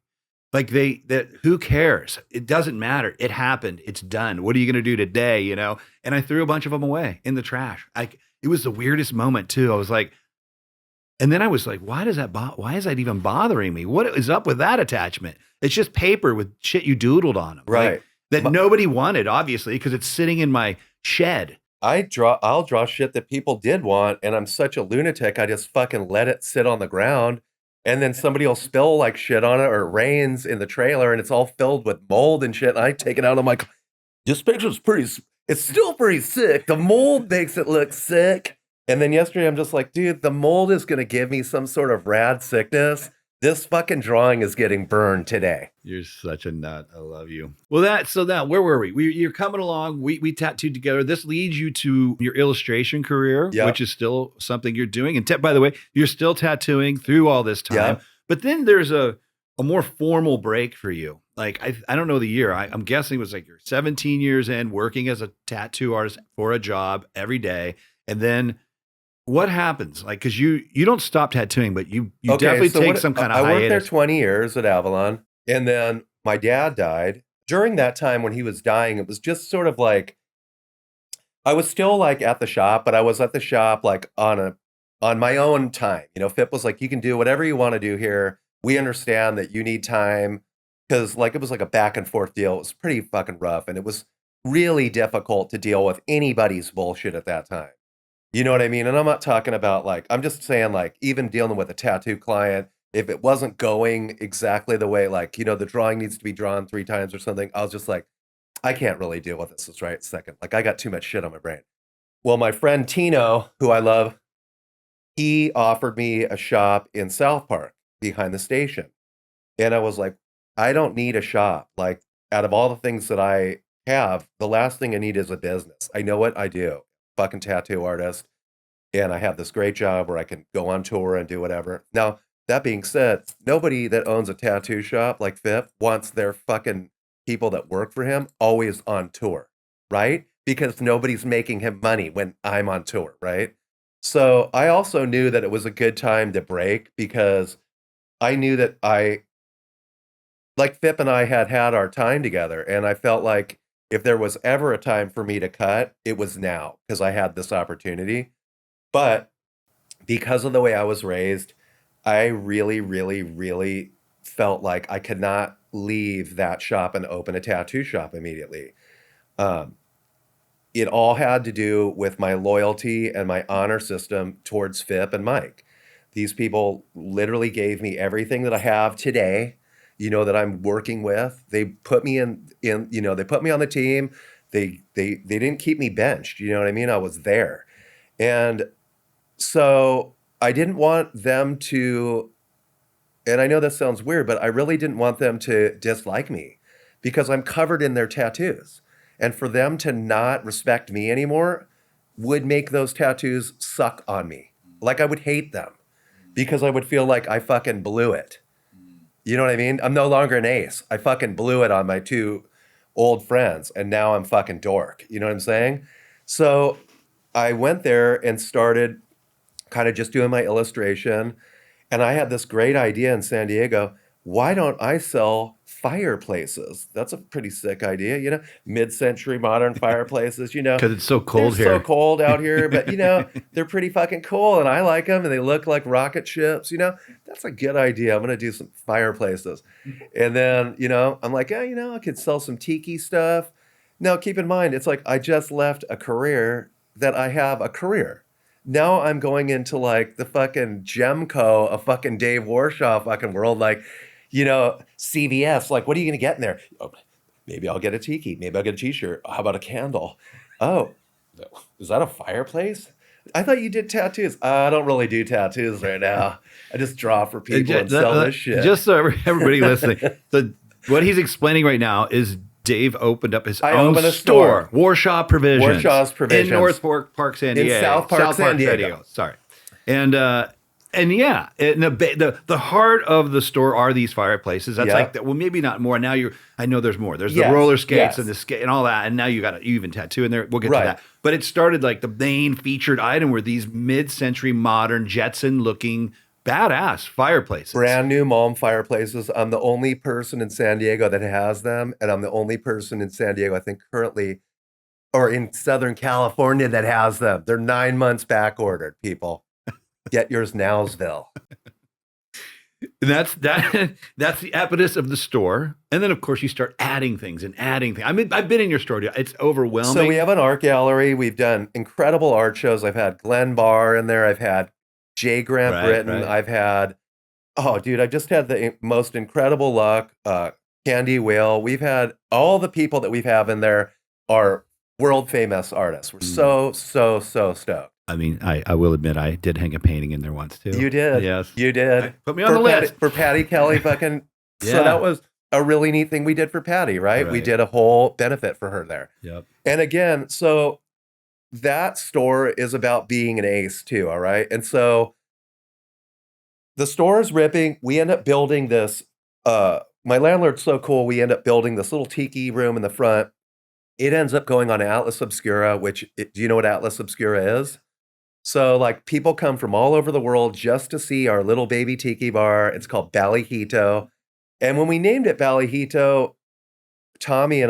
Like who cares? It doesn't matter. It happened. It's done. What are you going to do today? You know? And I threw a bunch of them away in the trash. It was the weirdest moment too. I was like, and then I was like, why is that even bothering me? What is up with that attachment? It's just paper with shit you doodled on them. Right. That nobody wanted, obviously, because it's sitting in my shed. I'll draw shit that people did want, and I'm such a lunatic. I just fucking let it sit on the ground. And then somebody will spill like shit on it, or it rains in the trailer and it's all filled with mold and shit. And I take it out. I'm like, this picture's it's still pretty sick. The mold makes it look sick. And then yesterday I'm just like, dude, the mold is going to give me some sort of rad sickness. This fucking drawing is getting burned today. You're such a nut. I love you. Well, where were we? You're coming along. We tattooed together. This leads you to your illustration career, which is still something you're doing. And by the way, you're still tattooing through all this time. Yeah. But then there's a more formal break for you. Like, I don't know the year. I'm guessing it was like you're 17 years in working as a tattoo artist for a job every day. And then what happens? Like, because you don't stop tattooing, but you definitely take some kind of hiatus. I worked there 20 years at Avalon, and then my dad died. During that time when he was dying, it was just sort of like, I was still like at the shop, but I was at the shop like on my own time. You know, Phip was like, you can do whatever you want to do here. We understand that you need time, because like it was like a back and forth deal. It was pretty fucking rough, and it was really difficult to deal with anybody's bullshit at that time. You know what I mean? And I'm not talking about like, I'm just saying like, even dealing with a tattoo client, if it wasn't going exactly the way, like, you know, the drawing needs to be drawn 3 times or something, I was just like, I can't really deal with this right second. Like, I got too much shit on my brain. Well, my friend Tino, who I love, he offered me a shop in South Park behind the station. And I was like, I don't need a shop. Like, out of all the things that I have, the last thing I need is a business. I know what I do. Fucking tattoo artist, and I have this great job where I can go on tour and do whatever. Now, that being said, nobody that owns a tattoo shop like Phip wants their fucking people that work for him always on tour, right? Because nobody's making him money when I'm on tour, right? So I also knew that it was a good time to break, because I knew that like Phip and I had our time together, and I felt like if there was ever a time for me to cut, it was now, because I had this opportunity. But because of the way I was raised, I really, really, really felt like I could not leave that shop and open a tattoo shop immediately. It all had to do with my loyalty and my honor system towards Phip and Mike. These people literally gave me everything that I have today, you know, that I'm working with. They put me in, you know, they put me on the team. They didn't keep me benched. You know what I mean? I was there. And so I didn't want them to, and I know this sounds weird, but I really didn't want them to dislike me, because I'm covered in their tattoos. And for them to not respect me anymore would make those tattoos suck on me. Like, I would hate them, because I would feel like I fucking blew it. You know what I mean? I'm no longer an ace. I fucking blew it on my 2 old friends, and now I'm fucking dork. You know what I'm saying? So I went there and started kind of just doing my illustration. And I had this great idea in San Diego. Why don't I sell fireplaces? That's a pretty sick idea, you know, mid-century modern fireplaces, you know. Because it's so cold here. It's so cold out here, but, you know, they're pretty fucking cool, and I like them, and they look like rocket ships, you know. That's a good idea. I'm going to do some fireplaces. And then, you know, I'm like, you know, I could sell some tiki stuff. Now, keep in mind, it's like I just left a career that I have a career. Now I'm going into like the fucking Gemco, a fucking Dave Warshaw fucking world, like, you know, CVS, like, what are you going to get in there? Maybe I'll get a tiki. Maybe I'll get a t-shirt. How about a candle? Oh, is that a fireplace? I thought you did tattoos. I don't really do tattoos right now. I just draw for people and sell this shit. Just so everybody listening, what he's explaining right now is Dave opened up his own store, Warshaw Provisions. Warshaw's Provisions. In North Park, San Diego. In South Park, San Diego. Sorry. And yeah, the heart of the store are these fireplaces. That's like that. Well, maybe not more. Now I know there's more. There's the roller skates and the skate and all that. And now you even tattoo in there. We'll get to that. But it started like the main featured item were these mid-century modern Jetson looking badass fireplaces. Brand new Malm fireplaces. I'm the only person in San Diego that has them. And I'm the only person in San Diego, I think currently, or in Southern California that has them. They're 9 months back ordered, people. Get yours nowsville. That's the impetus of the store. And then of course you start adding things. I mean, I've been in your store. It's overwhelming. So we have an art gallery. We've done incredible art shows. I've had Glenn Barr in there. I've had Jay Grant Britton. Right. I've had, I've just had the most incredible luck. Candy Whale. We've had all the people that we have in there are world famous artists. We're so stoked. I mean, I will admit I did hang a painting in there once too. You did. Yes. You did. Put me on the list. For Patty Kelly fucking. So that was a really neat thing we did for Patty, right? We did a whole benefit for her there. Yep. And again, so that store is about being an ace too, all right? And so the store is ripping. We end up building this, my landlord's so cool, we end up building this little tiki room in the front. It ends up going on Atlas Obscura, do you know what Atlas Obscura is? So like people come from all over the world just to see our little baby tiki bar. It's called Ballyhito. And when we named it Ballyhito, Tommy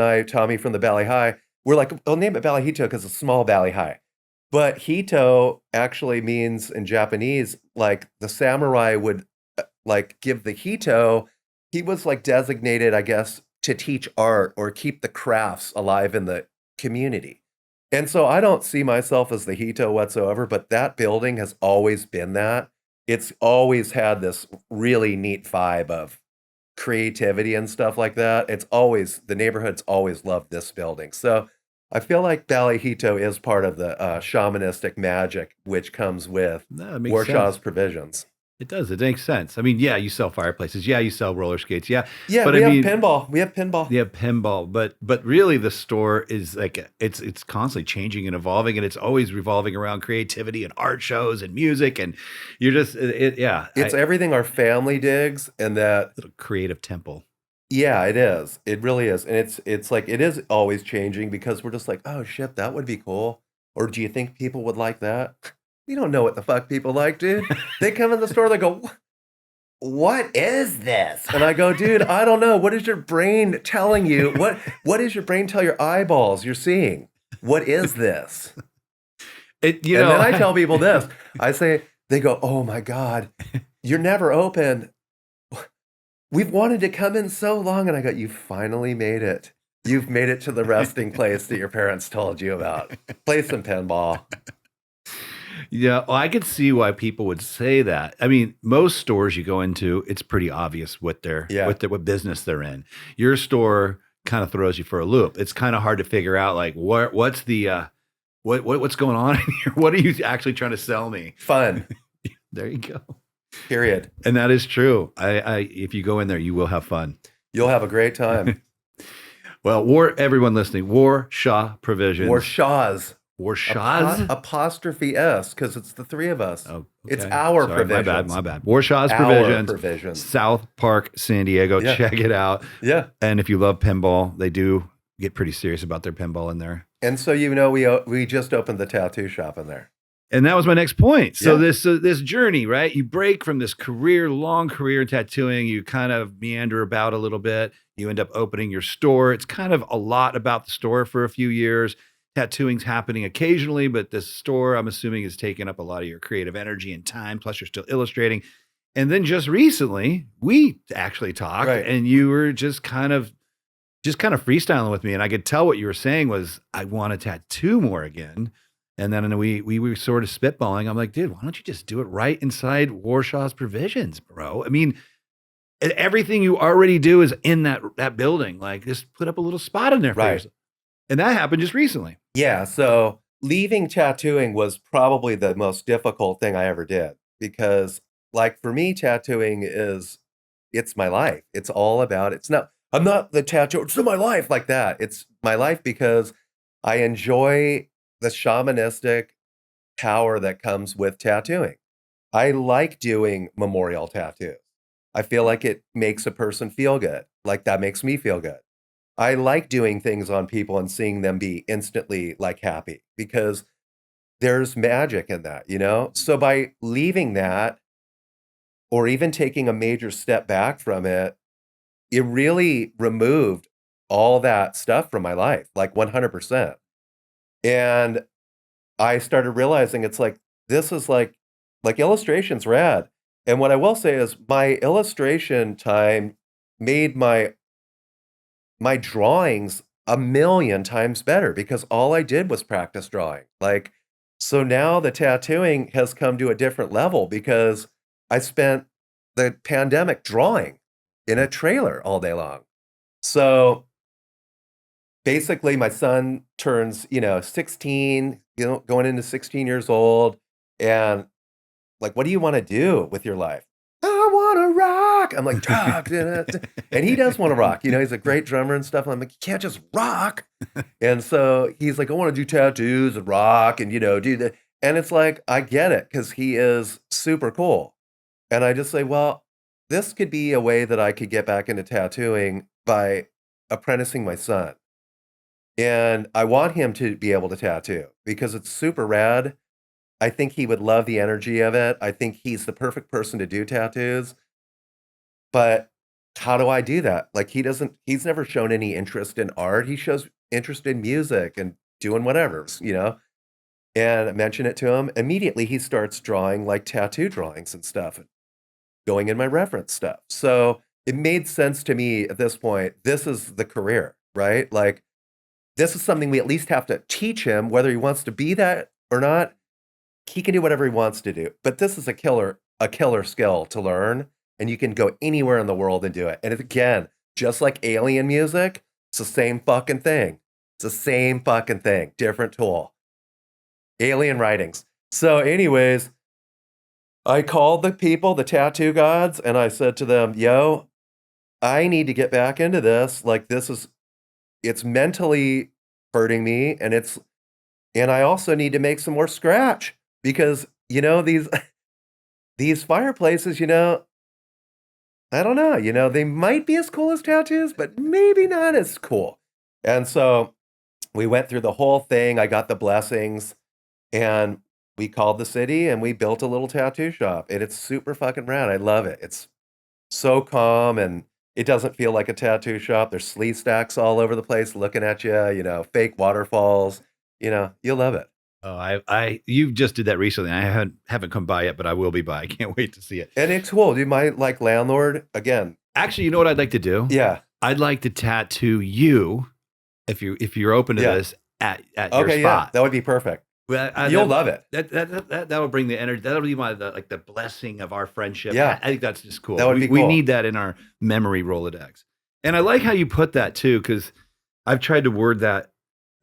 from the Bally High, we're like, we'll name it Ballyhito because it's small Bally High. But Hito actually means in Japanese, like the samurai would like give the Hito, he was like designated, I guess, to teach art or keep the crafts alive in the community. And so I don't see myself as the Hito whatsoever, but that building has always been that. It's always had this really neat vibe of creativity and stuff like that. The neighborhood's always loved this building. So I feel like Ballyhito is part of the shamanistic magic, which comes with Warshaw's Provisions. It does. It makes sense. I mean, yeah, you sell fireplaces. Yeah, you sell roller skates. Yeah. But we have pinball. We have pinball. Yeah, pinball. But really the store is like, it's constantly changing and evolving, and it's always revolving around creativity and art shows and music. And you're just, It's everything our family digs, and that little creative temple. Yeah, it is. It really is. And it's like, it is always changing because we're just like, oh shit, that would be cool. Or do you think people would like that? We don't know what the fuck people like, dude. They come in the store, they go, what is this? And I go, dude, I don't know. What is your brain telling you? What does your brain tell your eyeballs you're seeing? What is this? And then I tell people this. They go, oh my God, you're never open. We've wanted to come in so long. And I go, you finally made it. You've made it to the resting place that your parents told you about. Play some pinball. Yeah, well, I could see why people would say that. I mean, most stores you go into, it's pretty obvious what business they're in. Your store kind of throws you for a loop. It's kind of hard to figure out like what's the what's going on in here? What are you actually trying to sell me? Fun. There you go. Period. And that is true. If you go in there, you will have fun. You'll have a great time. Well, everyone listening, Warshaw Provisions. Warshaw's. Apostrophe S, because it's the three of us. Oh, okay. It's our Provisions. My bad. Warshaw's Provisions. South Park, San Diego. Yeah. Check it out. Yeah. And if you love pinball, they do get pretty serious about their pinball in there. And so, we just opened the tattoo shop in there. And that was my next point. So this journey, right? You break from this long career in tattooing. You kind of meander about a little bit. You end up opening your store. It's kind of a lot about the store for a few years. Tattooing's happening occasionally, but this store, I'm assuming, is taking up a lot of your creative energy and time. Plus, you're still illustrating. And then just recently, we actually talked, and you were just kind of freestyling with me, and I could tell what you were saying was, I want to tattoo more again. And then we were sort of spitballing. I'm like, dude, why don't you just do it right inside Warshaw's Provisions, bro? I mean, everything you already do is in that building. Like, just put up a little spot in there for Right. yourself. And that happened just recently. Yeah, so leaving tattooing was probably the most difficult thing I ever did because, like, for me, tattooing it's my life. It's all about it's not I'm not the tattooer, it's not my life like that. It's my life because I enjoy the shamanistic power that comes with tattooing. I like doing memorial tattoos. I feel like it makes a person feel good. Like that makes me feel good. I like doing things on people and seeing them be instantly like happy because there's magic in that, you know? So by leaving that or even taking a major step back from it, it really removed all that stuff from my life, like 100%. And I started realizing it's like, this is like illustration's rad. And what I will say is my illustration time made my drawings a million times better because all I did was practice drawing. Like, so now the tattooing has come to a different level because I spent the pandemic drawing in a trailer all day long. So basically my son turns, 16, going into 16 years old. And like, what do you want to do with your life? I want to rock. I'm like, "Dog, and he does want to rock. He's a great drummer and stuff. I'm like, you can't just rock. And so he's like, I want to do tattoos and rock and, do that. And it's like, I get it because he is super cool. And I just say, well, this could be a way that I could get back into tattooing by apprenticing my son. And I want him to be able to tattoo because it's super rad. I think he would love the energy of it. I think he's the perfect person to do tattoos. But how do I do that? Like he's never shown any interest in art. He shows interest in music and doing whatever, And I mention it to him. Immediately he starts drawing like tattoo drawings and stuff, and going in my reference stuff. So it made sense to me at this point. This is the career, right? Like this is something we at least have to teach him, whether he wants to be that or not. He can do whatever he wants to do, but this is a killer skill to learn, and you can go anywhere in the world and do it. And again, just like alien music, it's the same fucking thing. It's the same fucking thing, different tool. Alien writings. So anyways, I called the people, the tattoo gods, and I said to them, yo, I need to get back into this. Like it's mentally hurting me, and I also need to make some more scratch. Because, these fireplaces, I don't know, they might be as cool as tattoos, but maybe not as cool. And so we went through the whole thing. I got the blessings and we called the city and we built a little tattoo shop. And it's super fucking rad. I love it. It's so calm and it doesn't feel like a tattoo shop. There's sleeve stacks all over the place looking at you, fake waterfalls. You'll love it. Oh, you just did that recently. I haven't come by yet, but I will be by. I can't wait to see it. And it's cool. Dude, my landlord, again. Actually, you know what I'd like to do? Yeah. I'd like to tattoo you, if you're open to this, at your spot. Yeah, that would be perfect. Well, you'll love it. That will bring the energy. That'll be the blessing of our friendship. Yeah. I think that's just cool. That would be cool. We need that in our memory Rolodex. And I like how you put that too, because I've tried to word that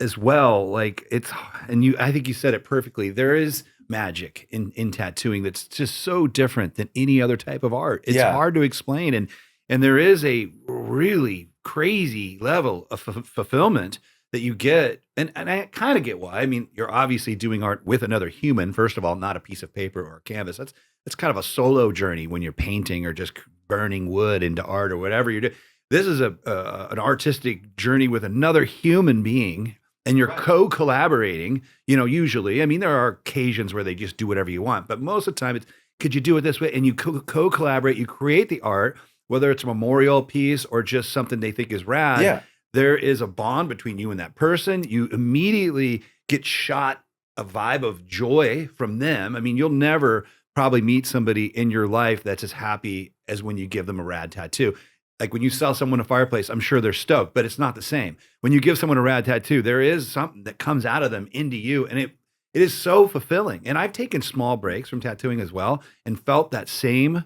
as well. Like I think you said it perfectly. There is magic in tattooing that's just so different than any other type of art. It's hard to explain. And there is a really crazy level of fulfillment that you get. And I kind of get why. I mean, you're obviously doing art with another human, first of all, not a piece of paper or a canvas. That's kind of a solo journey when you're painting or just burning wood into art or whatever you're doing. This is an artistic journey with another human being, and you're co-collaborating, usually. I mean, there are occasions where they just do whatever you want, but most of the time it's, could you do it this way? And you co-collaborate, you create the art, whether it's a memorial piece or just something they think is rad. Yeah. There is a bond between you and that person. You immediately get shot a vibe of joy from them. I mean, you'll never probably meet somebody in your life that's as happy as when you give them a rad tattoo. Like when you sell someone a fireplace, I'm sure they're stoked, but it's not the same. When you give someone a rad tattoo, there is something that comes out of them into you, and it is so fulfilling. And I've taken small breaks from tattooing as well and felt that same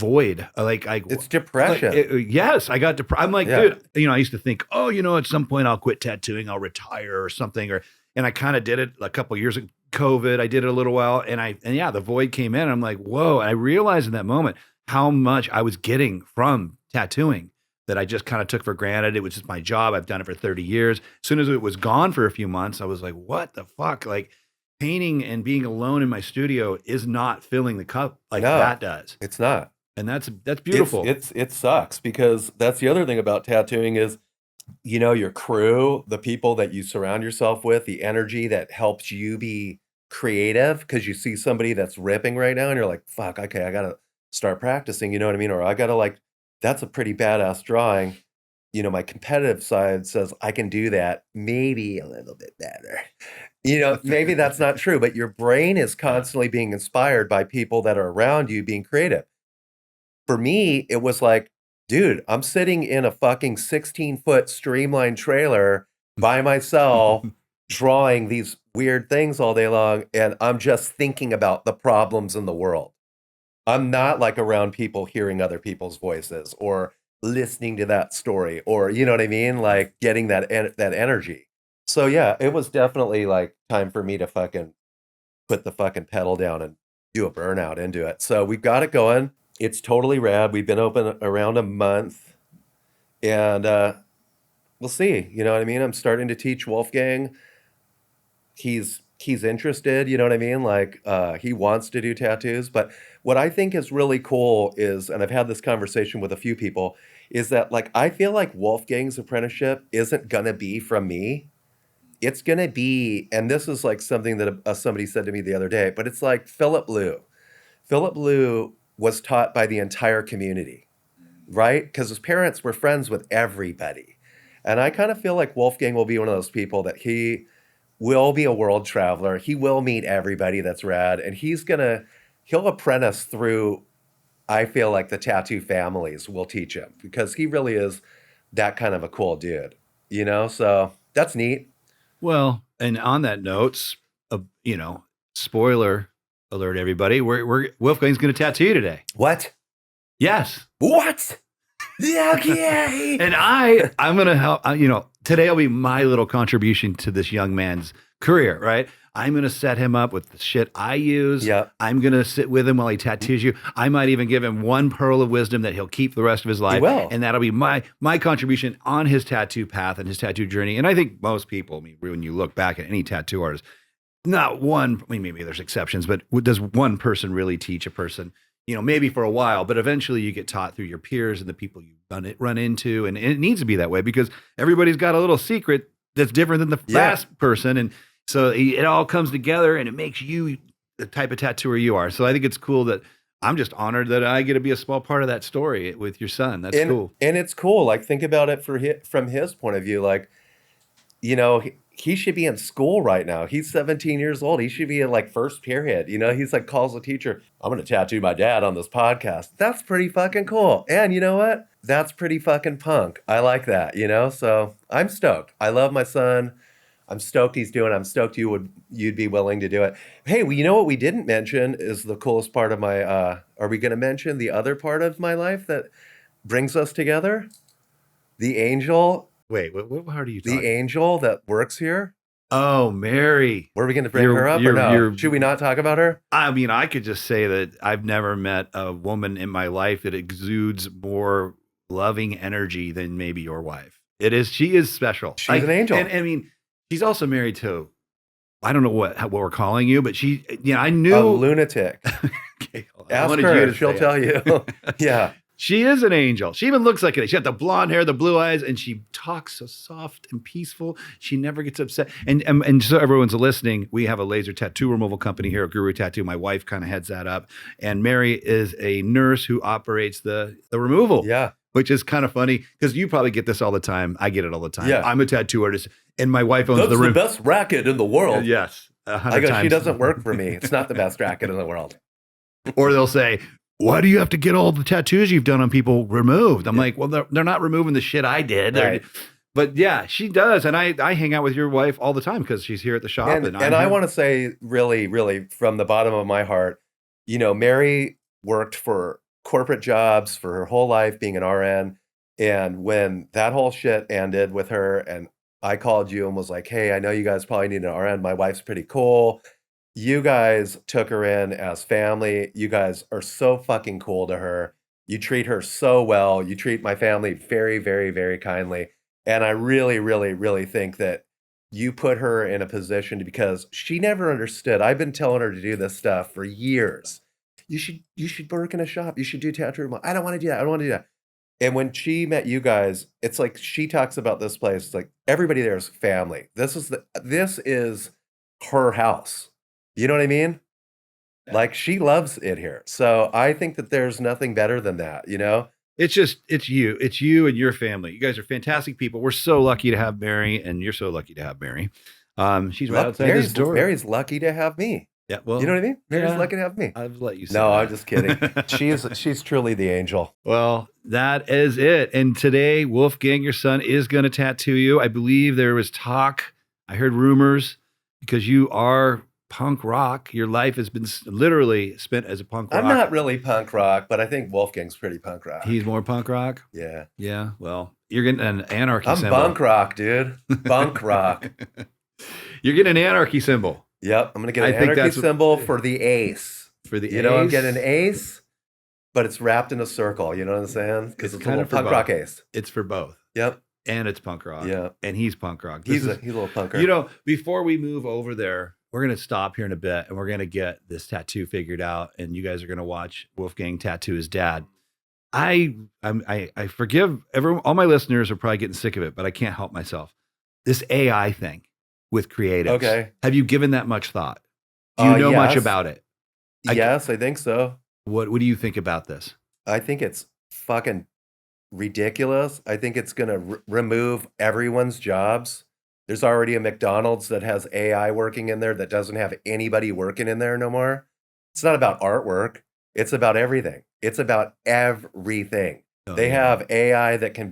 void. It's depression. Yes, I got depressed. I'm like, Yeah. dude, I used to think, oh, at some point I'll quit tattooing, I'll retire or something, and I kind of did it a couple of years ago. COVID, I did it a little while, and yeah, the void came in. I'm like, whoa! And I realized in that moment how much I was getting from tattooing that I just kind of took for granted. It was just my job. I've done it for 30 years. As soon as it was gone for a few months, I was like, what the fuck? Like, painting and being alone in my studio is not filling the cup like No, that does. It's not. And that's beautiful. It sucks because that's the other thing about tattooing is, your crew, the people that you surround yourself with, the energy that helps you be creative because you see somebody that's ripping right now and you're like, fuck, okay, I gotta start practicing, you know what I mean? Or I gotta that's a pretty badass drawing. My competitive side says I can do that maybe a little bit better. Maybe that's not true, but your brain is constantly being inspired by people that are around you being creative. For me, it was like, dude, I'm sitting in a fucking 16-foot streamlined trailer by myself drawing these weird things all day long, and I'm just thinking about the problems in the world. I'm not around people hearing other people's voices or listening to that story or, you know what I mean? Getting that energy. So yeah, it was definitely time for me to fucking put the fucking pedal down and do a burnout into it. So we've got it going. It's totally rad. We've been open around a month and we'll see. You know what I mean? I'm starting to teach Wolfgang. He's interested, you know what I mean? He wants to do tattoos. But what I think is really cool is, and I've had this conversation with a few people, is that I feel like Wolfgang's apprenticeship isn't gonna be from me. It's gonna be, and this is something that somebody said to me the other day, but it's like Philip Liu. Philip Liu was taught by the entire community, right? Because his parents were friends with everybody. And I kind of feel like Wolfgang will be one of those people that he will be a world traveler. He will meet everybody that's rad. And he'll apprentice through, I feel like the tattoo families will teach him because he really is that kind of a cool dude, So that's neat. Well, and on that note, spoiler alert, everybody, we're Wolfgang's going to tattoo you today. What? Yes. What? Okay. And I'm going to help, today will be my little contribution to this young man's career, right? I'm going to set him up with the shit I use. Yep. I'm going to sit with him while he tattoos you. I might even give him one pearl of wisdom that he'll keep the rest of his life. He will. And that'll be my contribution on his tattoo path and his tattoo journey. And I think most people, when you look back at any tattoo artist, not one, maybe there's exceptions, but does one person really teach a person? Maybe for a while, but eventually you get taught through your peers and the people you run into. And it needs to be that way because everybody's got a little secret that's different than the last person. And so it all comes together and it makes you the type of tattooer you are. So I think it's cool that I'm just honored that I get to be a small part of that story with your son. That's cool. And it's cool. Think about it from his point of view. He should be in school right now. He's 17 years old. He should be in first period. He's calls the teacher, I'm going to tattoo my dad on this podcast. That's pretty fucking cool. And you know what? That's pretty fucking punk. I like that, So I'm stoked. I love my son. I'm stoked he's doing it. I'm stoked you'd be willing to do it. Hey, well, you know what we didn't mention is the coolest part of my, are we going to mention the other part of my life that brings us together? The angel. Wait, what part are you talking? The angel that works here? Oh, Mary. Were we going to bring her up or no? Should we not talk about her? I could just say that I've never met a woman in my life that exudes more loving energy than maybe your wife. She is special. She's an angel. And she's also married to, I don't know what we're calling you, but I knew. A lunatic. Okay, ask her, she'll tell you. Yeah. She is an angel. She even looks like it. She got the blonde hair, the blue eyes, and she talks so soft and peaceful. She never gets upset. And so everyone's listening, we have a laser tattoo removal company here at Guru Tattoo. My wife kind of heads that up. And Mary is a nurse who operates the removal. Yeah. Which is kind of funny because you probably get this all the time. I get it all the time. Yeah. I'm a tattoo artist and my wife owns That's the room. the best racket in the world. Yes. I go, she doesn't work for me. It's not the best racket in the world. Or they'll say, why do you have to get all the tattoos you've done on people removed? I'm like, well, they're not removing the shit I did. Right. But yeah, she does. And I hang out with your wife all the time because she's here at the shop. And I want to say really, really from the bottom of my heart, Mary worked for corporate jobs for her whole life being an RN. And when that whole shit ended with her, and I called you and was like, hey, I know you guys probably need an RN. My wife's pretty cool. You guys took her in as family. You guys are so fucking cool to her. You treat her so well. You treat my family very, very, very kindly. And I really, really, really think that you put her in a position because she never understood. I've been telling her to do this stuff for years. You should work in a shop. You should do tattoo removal. I don't want to do that. I don't want to do that. And when she met you guys, it's like she talks about this place. It's like everybody there is family. This is her house. You know what I mean? Like she loves it here. So I think that there's nothing better than that, you know? It's you and your family. You guys are fantastic people. We're so lucky to have Mary, and you're so lucky to have Mary. She's right outside this door. Mary's lucky to have me. Yeah, well, you know what I mean? Mary's yeah, lucky to have me. I've let you say No, that. I'm just kidding. She's truly the angel. Well, that is it. And today, Wolfgang, your son, is going to tattoo you. I believe there was talk. I heard rumors because you are punk rock. Your life has been literally spent as a punk rock. I'm not really punk rock, but I think Wolfgang's pretty punk rock. He's more punk rock? Yeah. Yeah. Well, you're getting an anarchy symbol. I'm bunk rock, dude. Bunk rock. You're getting an anarchy symbol. Yep. I'm going to get an anarchy symbol for the ace. For the ace? You know, I'm getting an ace, but it's wrapped in a circle. You know what I'm saying? Because it's a little punk rock ace. It's for both. Yep. And it's punk rock. Yeah. And he's punk rock. He's a little punker. You know, before we move over there, we're going to stop here in a bit and we're going to get this tattoo figured out. And you guys are going to watch Wolfgang tattoo his dad. I forgive all my listeners are probably getting sick of it, but I can't help myself. This AI thing with creatives. Okay. Have you given that much thought? Do you know much about it? Yes, I think so. What do you think about this? I think it's fucking ridiculous. I think it's going to remove everyone's jobs. There's already a McDonald's that has AI working in there that doesn't have anybody working in there no more. It's not about artwork. It's about everything. It's about everything. Oh, they yeah. have AI that can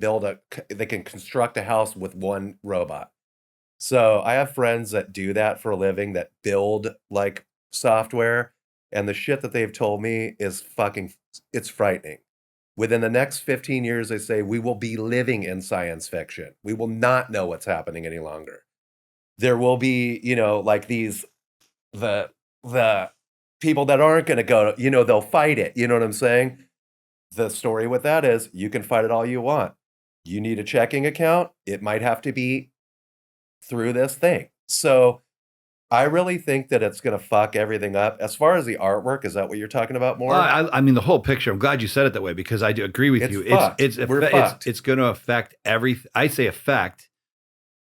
they can construct a house with one robot. So I have friends that do that for a living, that build like software, and the shit that they've told me is it's frightening. Within the next 15 years, they say we will be living in science fiction. We will not know what's happening any longer. There will be, you know, like the people that aren't going to go, you know, they'll fight it. You know what I'm saying? The story with that is you can fight it all you want. You need a checking account. It might have to be through this thing. So I really think that it's going to fuck everything up. As far as the artwork, is that what you're talking about more? I mean, the whole picture. I'm glad you said it that way because I do agree with you. We're fucked. It's going to affect everything. I say affect.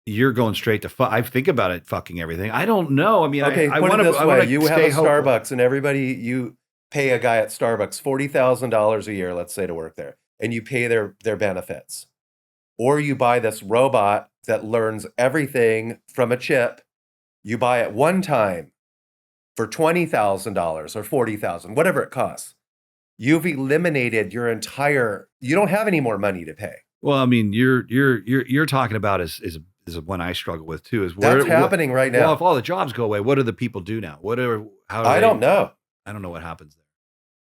You're going straight to fuck. I think about it fucking everything. I don't know. I mean, okay, I put want it this way. You have a hopeful. Starbucks and you pay a guy at Starbucks $40,000 a year, let's say, to work there, and you pay their benefits. Or you buy this robot that learns everything from a chip. You buy it one time for $20,000 or $40,000, whatever it costs. You've eliminated your entire. You don't have any more money to pay. Well, I mean, you're talking about is one I struggle with too. Is that's happening right now. Well, if all the jobs go away, what do the people do now? I don't know. I don't know what happens there.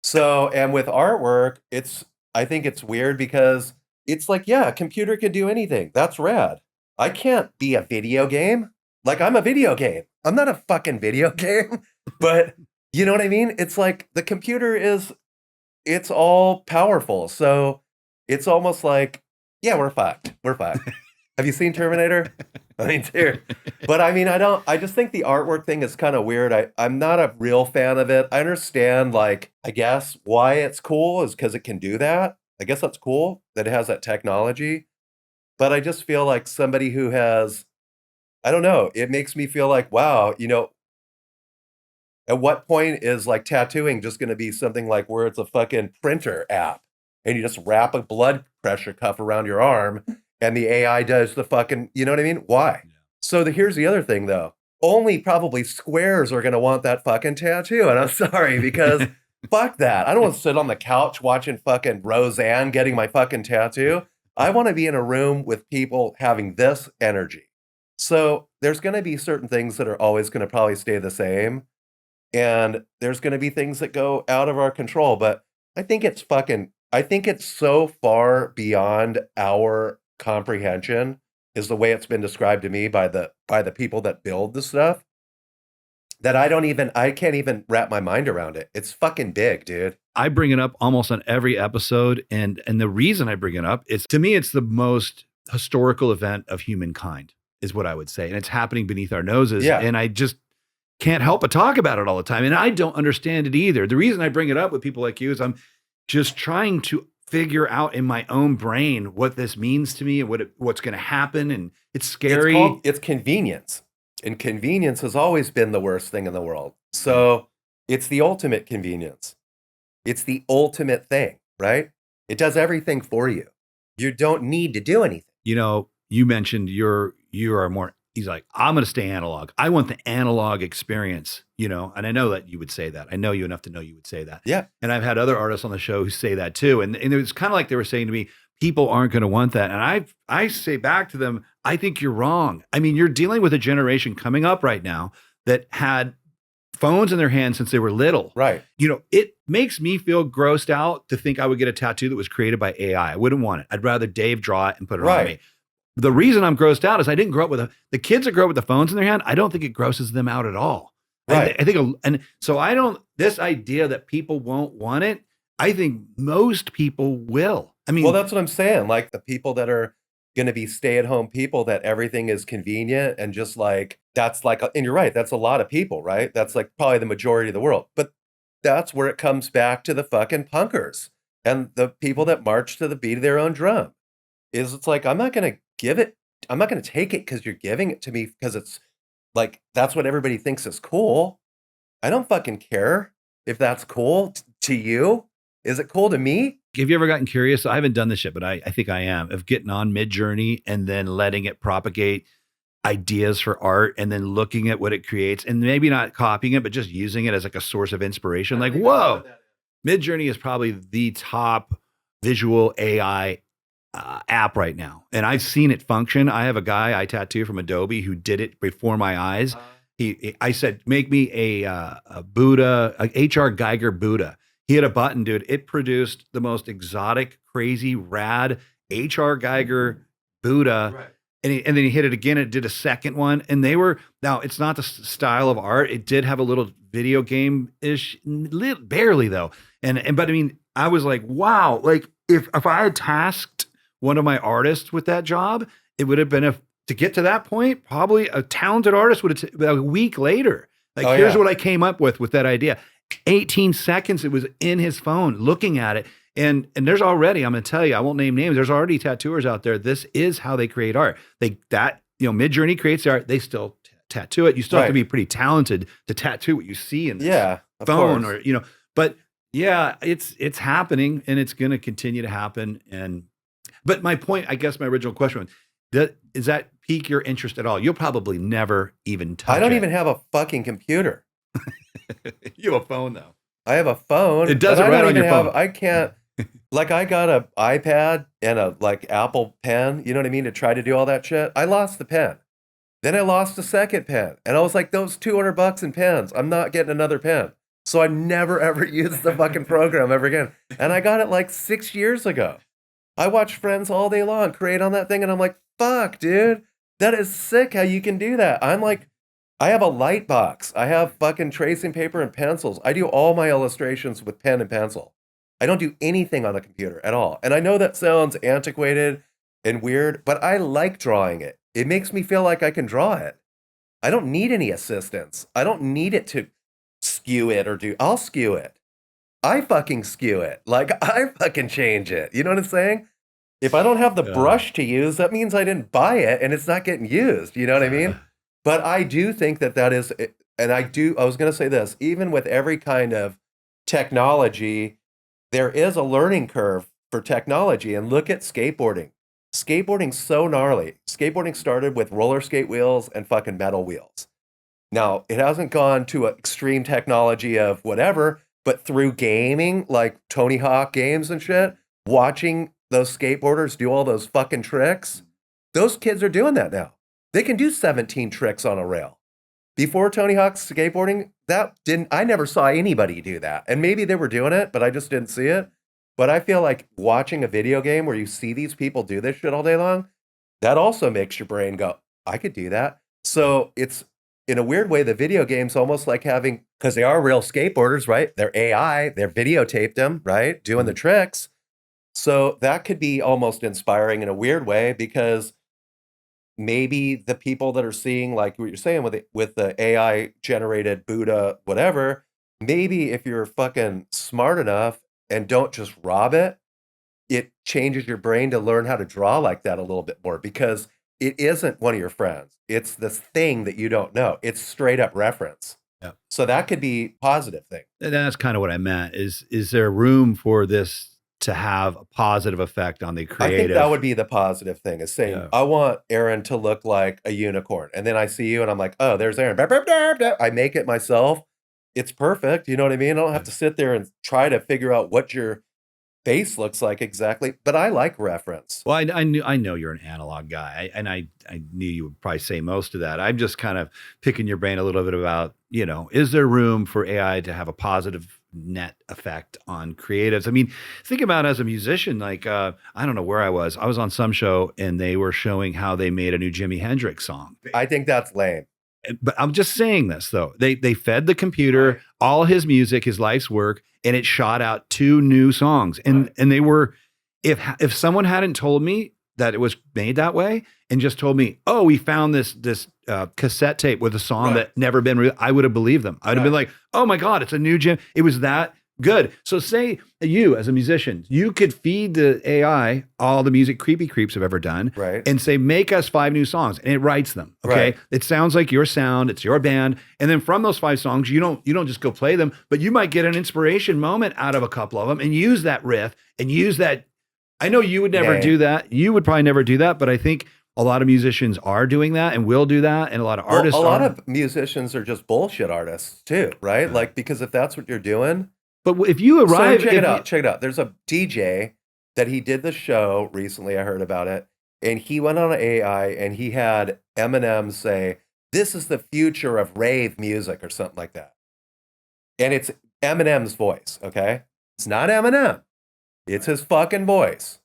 So, and with artwork, I think it's weird because it's like, yeah, a computer can do anything. That's rad. I can't be a video game. Like, I'm a video game. I'm not a fucking video game. But you know what I mean? It's like the computer it's all powerful. So it's almost like, yeah, we're fucked. We're fucked. Have you seen Terminator? I mean, too. But I mean, I just think the artwork thing is kind of weird. I'm not a real fan of it. I understand, like, I guess why it's cool is because it can do that. I guess that's cool that it has that technology. But I just feel like somebody who has, I don't know, it makes me feel like, wow, you know, at what point is like tattooing just going to be something like where it's a fucking printer app and you just wrap a blood pressure cuff around your arm and the AI does the fucking, you know what I mean? Why? Yeah. So here's the other thing though. Only probably squares are going to want that fucking tattoo. And I'm sorry because fuck that. I don't want to sit on the couch watching fucking Roseanne getting my fucking tattoo. I want to be in a room with people having this energy. So there's going to be certain things that are always going to probably stay the same. And there's going to be things that go out of our control. But I think it's so far beyond our comprehension is the way it's been described to me by the people that build the stuff that I can't even wrap my mind around it. It's fucking big, dude. I bring it up almost on every episode. And the reason I bring it up is, to me, it's the most historical event of humankind, is what I would say. And it's happening beneath our noses. Yeah. And I just can't help but talk about it all the time. And I don't understand it either. The reason I bring it up with people like you is I'm just trying to figure out in my own brain what this means to me and what's going to happen. And it's scary. It's convenience. And convenience has always been the worst thing in the world. So it's the ultimate convenience. It's the ultimate thing, right? It does everything for you. You don't need to do anything. You know, you mentioned you are more, he's like, I'm going to stay analog. I want the analog experience, you know, and I know that you would say that. I know you enough to know you would say that. Yeah. And I've had other artists on the show who say that too. And it was kind of like they were saying to me, people aren't going to want that. And I say back to them, I think you're wrong. I mean, you're dealing with a generation coming up right now that had phones in their hands since they were little. Right. You know, it makes me feel grossed out to think I would get a tattoo that was created by AI. I wouldn't want it. I'd rather Dave draw it and put it on me. The reason I'm grossed out is I didn't grow up with the kids that grow up with the phones in their hand. I don't think it grosses them out at all. Right. I think, and so this idea that people won't want it, I think most people will. I mean, well, that's what I'm saying. Like the people that are going to be stay-at-home people that everything is convenient and just like, that's like, and you're right, that's a lot of people, right? That's like probably the majority of the world. But that's where it comes back to the fucking punkers and the people that march to the beat of their own drum. It's like, I'm not going to take it because you're giving it to me because it's like, that's what everybody thinks is cool. I don't fucking care if that's cool to you. Is it cool to me? Have you ever gotten curious? I haven't done this yet, but I think I am, of getting on Midjourney and then letting it propagate ideas for art and then looking at what it creates and maybe not copying it, but just using it as like a source of inspiration. Like, whoa, Midjourney is probably the top visual AI app right now. And I've seen it function. I have a guy I tattoo from Adobe who did it before my eyes. I said, make me a Buddha, a H.R. Geiger Buddha. He had a button, dude. It produced the most exotic, crazy, rad H.R. Geiger Buddha. Right. And then he hit it again. It did a second one. And now it's not the style of art. It did have a little video game-ish, barely though. But I mean, I was like, wow, like if I had tasked one of my artists with that job, it would have been to get to that point, probably a talented artist would have a week later. Like, here's what I came up with that idea. 18 seconds, it was in his phone looking at it. And there's already, I'm going to tell you, I won't name names. There's already tattooers out there. This is how they create art. Midjourney creates the art. They still tattoo it. You still have to be pretty talented to tattoo what you see in this phone or, you know, but yeah, it's happening and it's going to continue to happen. But my point, I guess my original question was, does that pique your interest at all? You'll probably never even touch it. I don't even have a fucking computer. You have a phone though. I have a phone. It does it right on your phone. I can't, like I got an iPad and a like Apple pen, you know what I mean, to try to do all that shit. I lost the pen. Then I lost a second pen. And I was like, those $200 in pens, I'm not getting another pen. So I never ever used the fucking program ever again. And I got it like 6 years ago. I watch friends all day long create on that thing and I'm like, fuck, dude, that is sick how you can do that. I'm like, I have a light box. I have fucking tracing paper and pencils. I do all my illustrations with pen and pencil. I don't do anything on the computer at all. And I know that sounds antiquated and weird, but I like drawing it. It makes me feel like I can draw it. I don't need any assistance. I don't need it to skew it I'll skew it. I fucking skew it. Like I fucking change it. You know what I'm saying? If I don't have the brush to use, that means I didn't buy it and it's not getting used. You know what I mean? But I do think that is, and I was going to say this, even with every kind of technology, there is a learning curve for technology. And look at skateboarding. Skateboarding's so gnarly. Skateboarding started with roller skate wheels and fucking metal wheels. Now, it hasn't gone to an extreme technology of whatever, but through gaming, like Tony Hawk games and shit, watching those skateboarders do all those fucking tricks, those kids are doing that now. They can do 17 tricks on a rail. before Tony Hawk's skateboarding, I never saw anybody do that. And maybe they were doing it, but I just didn't see it. But I feel like watching a video game where you see these people do this shit all day long, that also makes your brain go, I could do that. So it's, in a weird way, the video game's almost like having, because they are real skateboarders, right? They're AI, they're videotaped them, right? Doing the tricks. So that could be almost inspiring in a weird way, because maybe the people that are seeing, like what you're saying with the AI generated Buddha, whatever, maybe if you're fucking smart enough and don't just rob it, it changes your brain to learn how to draw like that a little bit more, because it isn't one of your friends. It's this thing that you don't know. It's straight up reference. Yeah. So that could be a positive thing. And that's kind of what I meant. Is there room for this to have a positive effect on the creative? I think that would be the positive thing, is saying, Yeah. I want Aaron to look like a unicorn. And then I see you and I'm like, oh, there's Aaron. I make it myself. It's perfect. You know what I mean? I don't have to sit there and try to figure out what your face looks like exactly. But I like reference. Well, I know you're an analog guy, and I knew you would probably say most of that. I'm just kind of picking your brain a little bit about, is there room for AI to have a positive net effect on creatives? I mean, think about it as a musician, like, I don't know where I was on some show and they were showing how they made a new Jimi Hendrix song. I think that's lame. But I'm just saying this though. They fed the computer all his music, his life's work, and it shot out 2 new songs. And they were, if someone hadn't told me that it was made that way and just told me, oh, we found this cassette tape with a song that never been I would have believed them. I'd have been like, oh my God, it's a new Jim. It was that good. So say you as a musician, you could feed the AI all the music Creepy Creeps have ever done, right, and say, make us 5 new songs, and it writes them. Okay. Right. It sounds like your sound, it's your band. And then from those 5 songs, you don't just go play them, but you might get an inspiration moment out of a couple of them and use that riff and use that. I know you would never do that. You would probably never do that, but I think a lot of musicians are doing that and will do that. And a lot of artists a lot of musicians are just bullshit artists too, right? Yeah. Like, because if that's what you're doing. But if you arrive, check it out. There's a DJ that he did the show recently. I heard about it, and he went on AI and he had Eminem say, "This is the future of rave music" or something like that. And it's Eminem's voice. Okay, it's not Eminem. It's his fucking voice.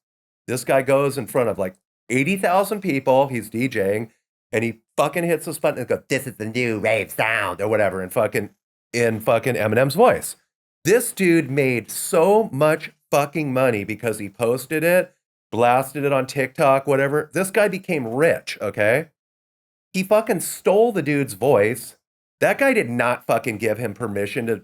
This guy goes in front of like 80,000 people. He's DJing, and he fucking hits this button and goes, "This is the new rave sound" or whatever, in fucking Eminem's voice. This dude made so much fucking money because he posted it, blasted it on TikTok, whatever. This guy became rich, okay? He fucking stole the dude's voice. That guy did not fucking give him permission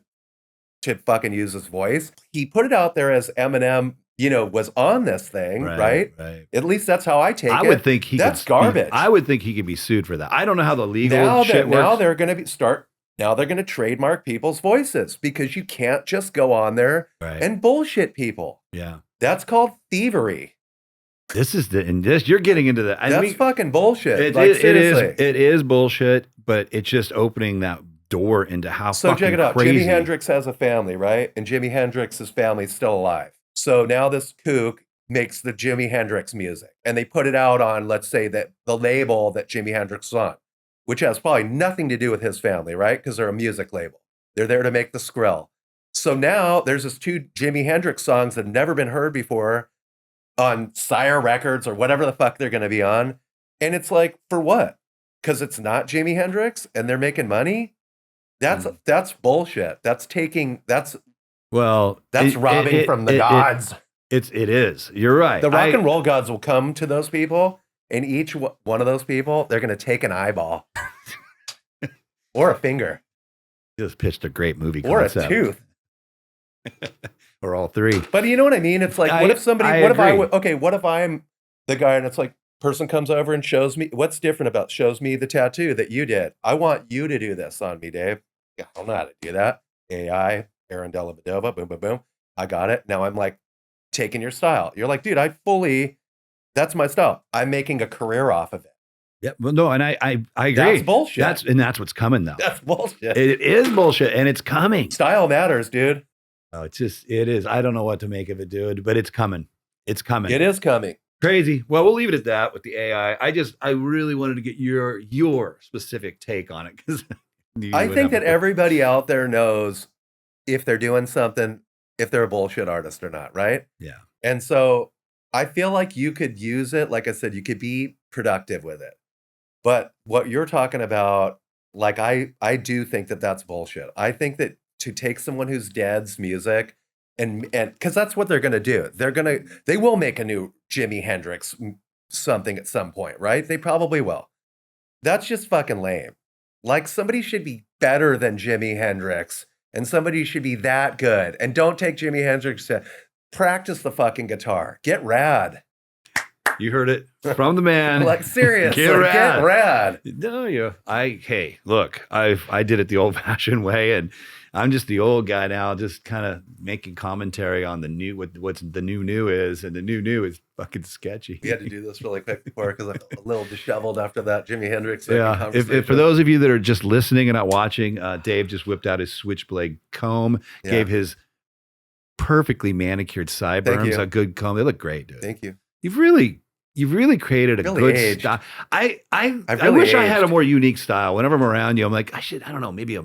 to fucking use his voice. He put it out there as Eminem, was on this thing, right? Right. At least that's how I take it. I would think that's garbage. I would think he could be sued for that. I don't know how the legal shit works. Now they're going to Now they're going to trademark people's voices, because you can't just go on there and bullshit people. Yeah. That's called thievery. You're getting into that. That's fucking bullshit. It is bullshit, but it's just opening that door into how fucking check it out. crazy. Jimi Hendrix has a family, right? And Jimi Hendrix's family's still alive. So now this kook makes the Jimi Hendrix music, and they put it out on, let's say, that the label that Jimi Hendrix is on, which has probably nothing to do with his family, right? Because they're a music label. They're there to make the skrill. So now there's this 2 Jimi Hendrix songs that have never been heard before on Sire Records or whatever the fuck they're going to be on. And it's like, for what? Because it's not Jimi Hendrix and they're making money? That's bullshit. That's robbing from the gods. It is. You're right. The rock and roll gods will come to those people, and each one of those people, they're going to take an eyeball or a finger. You just pitched a great movie or concept. A tooth. Or all 3. But you know what I mean? It's like, what if I'm the guy and it's like, person comes over and shows me, what's different about shows me the tattoo that you did? I want you to do this on me, Dave. Yeah, I don't know how to do that. AI, Aaron Della Vedova, boom, boom, boom. I got it. Now I'm like taking your style. You're like, dude, that's my style. I'm making a career off of it. Yeah, well, no, and I agree. That's bullshit. That's what's coming though. That's bullshit. It is bullshit, and it's coming. Style matters, dude. Oh, it is. I don't know what to make of it, dude, but it's coming. It's coming. It is coming. Crazy. Well, we'll leave it at that with the AI. I really wanted to get your specific take on it, because I think that everybody out there knows if they're doing something, if they're a bullshit artist or not, right? Yeah. And so I feel like you could use it. Like I said, you could be productive with it. But what you're talking about, like I do think that that's bullshit. I think that to take someone who's dead's music and because that's what they're gonna do. They will make a new Jimi Hendrix something at some point, right? They probably will. That's just fucking lame. Like somebody should be better than Jimi Hendrix, and somebody should be that good. And don't take Jimi Hendrix to practice the fucking guitar. Get rad. You heard it from the man. Like seriously, Get rad. No, hey, look, I did it the old fashioned way, and I'm just the old guy now, just kind of making commentary on the new, what's the new is, and the new is fucking sketchy. We had to do this really quick before because I'm a little disheveled after that Jimi Hendrix. Yeah. If for those of you that are just listening and not watching, Dave just whipped out his switchblade comb, gave his perfectly manicured sideburns a good comb. They look great, dude. Thank you. You've really created a good style. I wish I had a more unique style. Whenever I'm around you, I'm like, I don't know, maybe a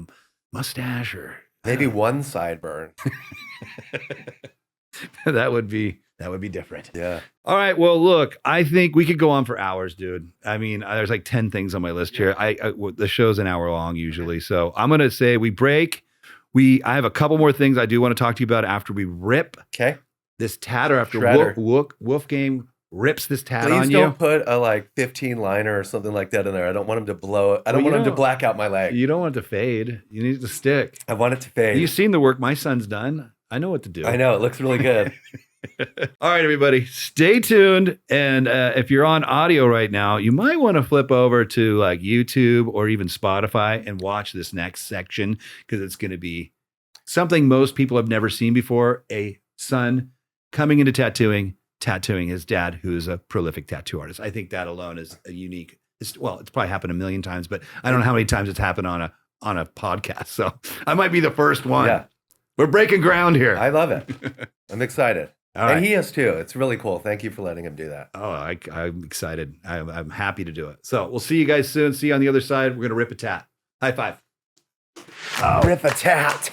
mustache or maybe one sideburn. That would be different. Yeah. All right. Well, look, I think we could go on for hours, dude. I mean, there's like 10 things on my list here. The show's an hour long usually. So I'm going to say we break. I have a couple more things I do want to talk to you about after we rip this tat, or after Wolfgang rips this tat on you. Please don't put a like 15 liner or something like that in there. I don't want him to blow it. I don't want him to black out my leg. You don't want it to fade. You need it to stick. I want it to fade. You've seen the work my son's done. I know what to do. I know. It looks really good. All right, everybody, stay tuned. And if you're on audio right now, you might want to flip over to like YouTube or even Spotify and watch this next section, because it's going to be something most people have never seen before. A son coming into tattooing his dad, who is a prolific tattoo artist. I think that alone is a unique. It's probably happened a million times, but I don't know how many times it's happened on a podcast. So I might be the first one. Yeah. We're breaking ground here. I love it. I'm excited. All right. And he is too. It's really cool. Thank you for letting him do that. Oh, I'm excited. I'm happy to do it. So we'll see you guys soon. See you on the other side. We're going to rip a tat. High five. Oh. Rip a tat.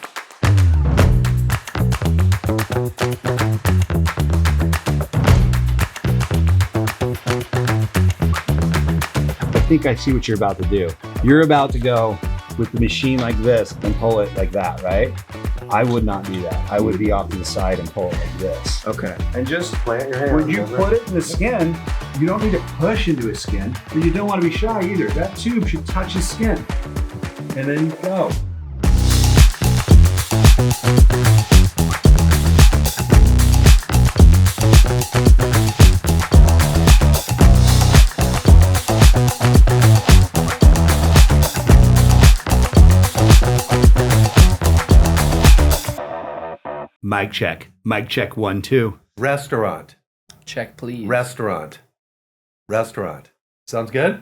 I think I see what you're about to do. You're about to go with the machine like this and pull it like that, right? I would not do that. I would be off to the side and pull it like this. Okay. And just Plant your hand. when you put it in the skin, you don't need to push into his skin, but you don't want to be shy either. That tube should touch his skin. And then go. Mic check. Mic check 1, 2. Restaurant. Check, please. Restaurant. Sounds good?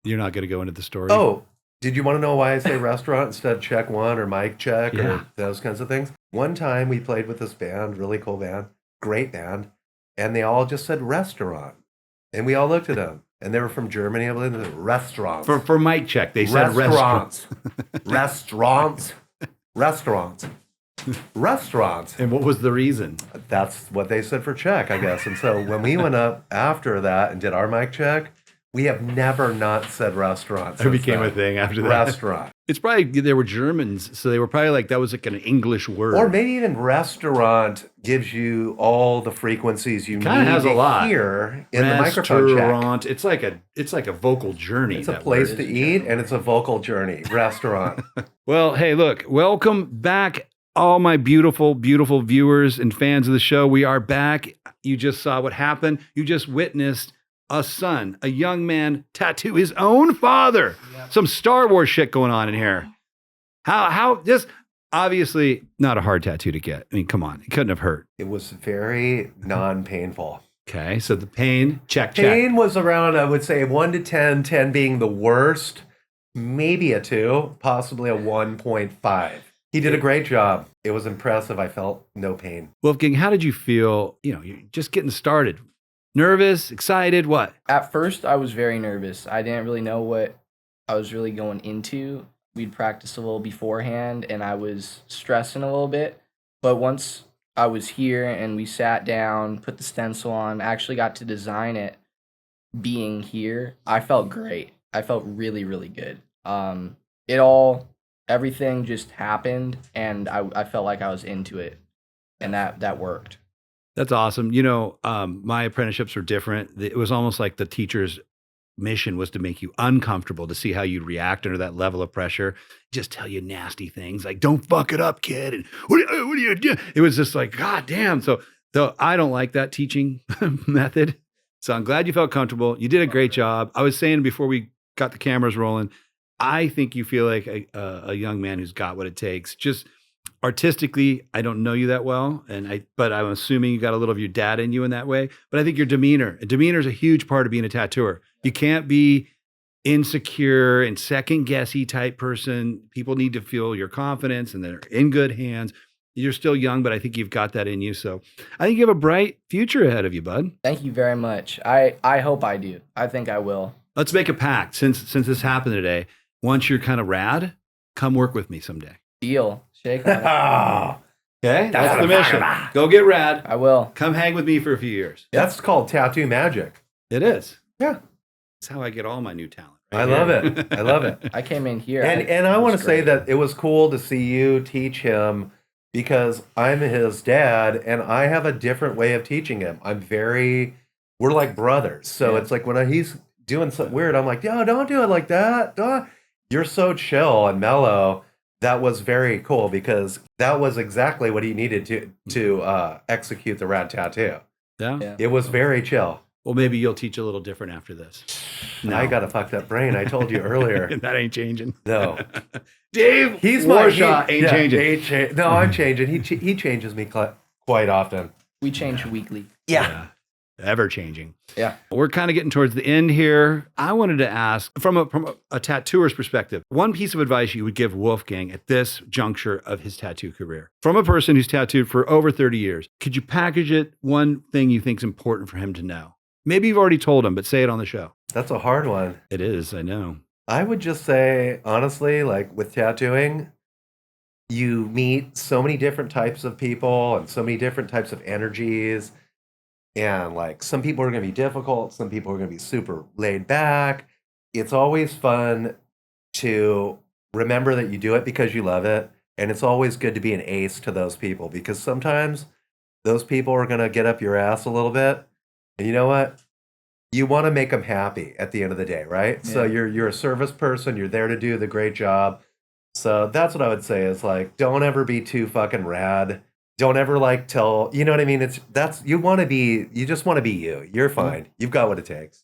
You're not going to go into the story. Oh, did you want to know why I say restaurant instead of check one or mic check or those kinds of things? One time we played with this band, really cool band, great band, and they all just said restaurant. And we all looked at them. And they were from Germany. I believe. Restaurants. For mic check, they said restaurants. Restaurants. Restaurants. And what was the reason? That's what they said for check, I guess. And so when we went up after that and did our mic check, we have never not said restaurants. It became a thing after that. Restaurant. It's probably, they were Germans, so they were probably like, that was like an English word. Or maybe even restaurant gives you all the frequencies you need has a lot. to hear in the microphone check. It's like a vocal journey. It's a place to eat, and it's a vocal journey. Restaurant. Well, hey, look, welcome back, all my beautiful, beautiful viewers and fans of the show. We are back. You just saw what happened. You just witnessed a son, a young man, tattoo his own father. Yep. Some Star Wars shit going on in here. How just obviously not a hard tattoo to get. I mean, come on, it couldn't have hurt. It was very non-painful. Okay, so the pain, check. Pain was around, I would say, 1 to 10, 10 being the worst, maybe a 2, possibly a 1.5. He did a great job. It was impressive. I felt no pain. Wolfgang, how did you feel? You know, you're just getting started. Nervous, excited, what? At first, I was very nervous. I didn't really know what I was really going into we'd practice a little beforehand, and I was stressing a little bit. But once I was here and we sat down, put the stencil on, actually got to design it, being here, I felt great. I felt really, really good. Everything just happened, and I felt like I was into it, and that worked. That's awesome. My apprenticeships were different. It was almost like the teacher's mission was to make you uncomfortable, to see how you'd react under that level of pressure. Just tell you nasty things like, don't fuck it up, kid. And what do you do? It was just like, God damn. So I don't like that teaching method. So I'm glad you felt comfortable. You did a great job. I was saying before we got the cameras rolling, I think you feel like a young man who's got what it takes. Just artistically, I don't know you that well, but I'm assuming you got a little of your dad in you in that way. But I think your demeanor is a huge part of being a tattooer. You can't be insecure and second guessy type person. People need to feel your confidence and they're in good hands. You're still young, but I think you've got that in you. So I think you have a bright future ahead of you, bud. Thank you very much. I hope I do. I think I will. Let's make a pact. Since this happened today, once you're kind of rad, come work with me someday. Deal. Shake on it. Okay, that's the mission. Go get rad. I will. Come hang with me for a few years. That's called tattoo magic. It is. Yeah. That's how I get all my new talent. I love it. I love it. I came in here. And I want to say that it was cool to see you teach him, because I'm his dad and I have a different way of teaching him. We're like brothers. So it's like when he's doing something weird, I'm like, yo, don't do it like that. Don't. You're so chill and mellow. That was very cool, because that was exactly what he needed to execute the rad tattoo. Yeah. It was very chill. Well, maybe you'll teach a little different after this. No. I got a fucked up brain. I told you earlier. That ain't changing. No. Dave, He's Warshaw ain't changing. No, I'm changing. He changes me quite often. We change weekly. Yeah. Ever changing. Yeah. We're kind of getting towards the end here. I wanted to ask, from a tattooer's perspective, one piece of advice you would give Wolfgang at this juncture of his tattoo career. From a person who's tattooed for over 30 years, could you package it, one thing you think is important for him to know? Maybe you've already told him, but say it on the show. That's a hard one. It is, I know. I would just say, honestly, like with tattooing, you meet so many different types of people and so many different types of energies. And like some people are going to be difficult. Some people are going to be super laid back. It's always fun to remember that you do it because you love it. And it's always good to be an ace to those people, because sometimes those people are going to get up your ass a little bit. And you know what? You want to make them happy at the end of the day, right? Yeah. So you're a service person. You're there to do the great job. So that's what I would say is like, don't ever be too fucking rad. Don't ever like tell, you know what I mean? You just want to be you. You're fine. You've got what it takes.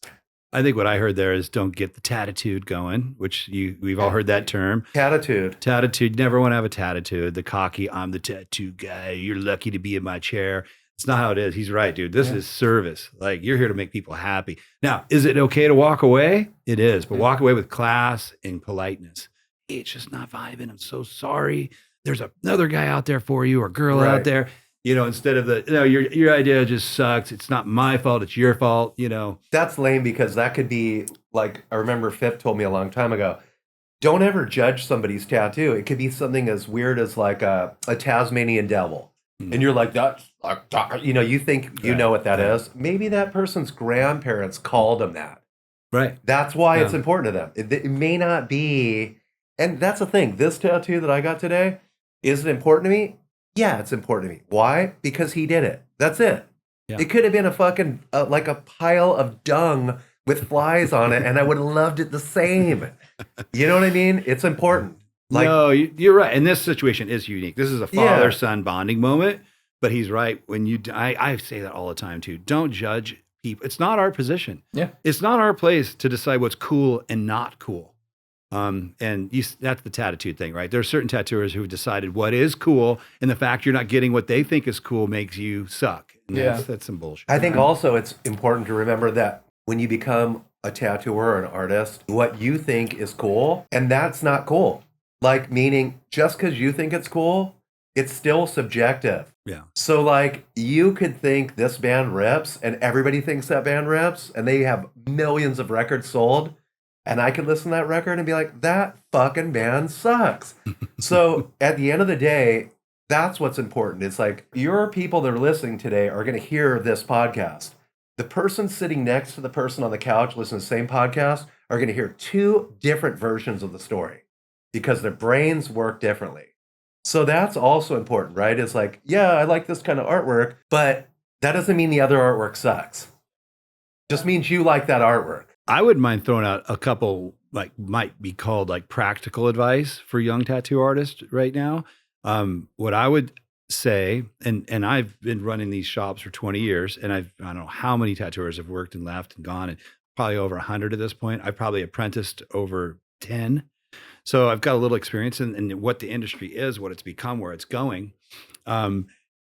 I think what I heard there is don't get the tattitude going, which we've all heard that term. Tattitude. Tattitude. Never want to have a tattitude. The cocky, I'm the tattoo guy. You're lucky to be in my chair. It's not how it is. He's right, dude. This is service. Like, you're here to make people happy. Now, is it okay to walk away? It is, but walk away with class and politeness. Hey, it's just not vibing. I'm so sorry. There's another guy out there for you or girl out there. Instead of your idea just sucks. It's not my fault. It's your fault. That's lame, because that could be like, I remember Fip told me a long time ago, don't ever judge somebody's tattoo. It could be something as weird as like a Tasmanian devil. And you're like, that's, you think you know what that is. Maybe that person's grandparents called them that. Right. That's why it's important to them. It may not be. And that's the thing. This tattoo that I got today, is it important to me? Yeah, it's important to me. Why? Because he did it. That's it. Yeah. It could have been a fucking, like a pile of dung with flies on it, and I would have loved it the same. You know what I mean? It's important. Like, no, you're right. And this situation is unique. This is a father-son bonding moment, but he's right. I say that all the time too. Don't judge people. It's not our position. Yeah. It's not our place to decide what's cool and not cool. That's the tattitude thing, right? There are certain tattooers who have decided what is cool, and the fact you're not getting what they think is cool makes you suck. And that's some bullshit. I think also it's important to remember that when you become a tattooer or an artist, what you think is cool, and that's not cool. Like, meaning just because you think it's cool, it's still subjective. Yeah. So like, you could think this band rips and everybody thinks that band rips and they have millions of records sold. And I could listen to that record and be like, that fucking band sucks. So at the end of the day, that's what's important. It's like your people that are listening today are going to hear this podcast. The person sitting next to the person on the couch listening to the same podcast are going to hear two different versions of the story because their brains work differently. So that's also important, right? It's like, yeah, I like this kind of artwork, but that doesn't mean the other artwork sucks. Just means you like that artwork. I wouldn't mind throwing out a couple, like, might be called like practical advice for young tattoo artists right now. What I would say, and I've been running these shops for 20 years, and I don't know how many tattooers have worked and left and gone, and probably over 100 at this point. I've probably apprenticed over 10. So I've got a little experience in what the industry is, what it's become, where it's going.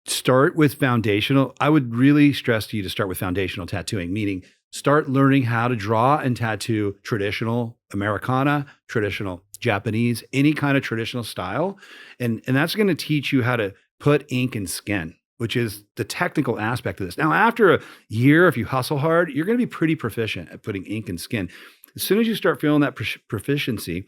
Start with foundational. I would really stress to you to start with foundational tattooing, meaning start learning how to draw and tattoo traditional Americana, traditional Japanese, any kind of traditional style. And that's going to teach you how to put ink in skin, which is the technical aspect of this. Now, after a year, if you hustle hard, you're going to be pretty proficient at putting ink in skin. As soon as you start feeling that proficiency,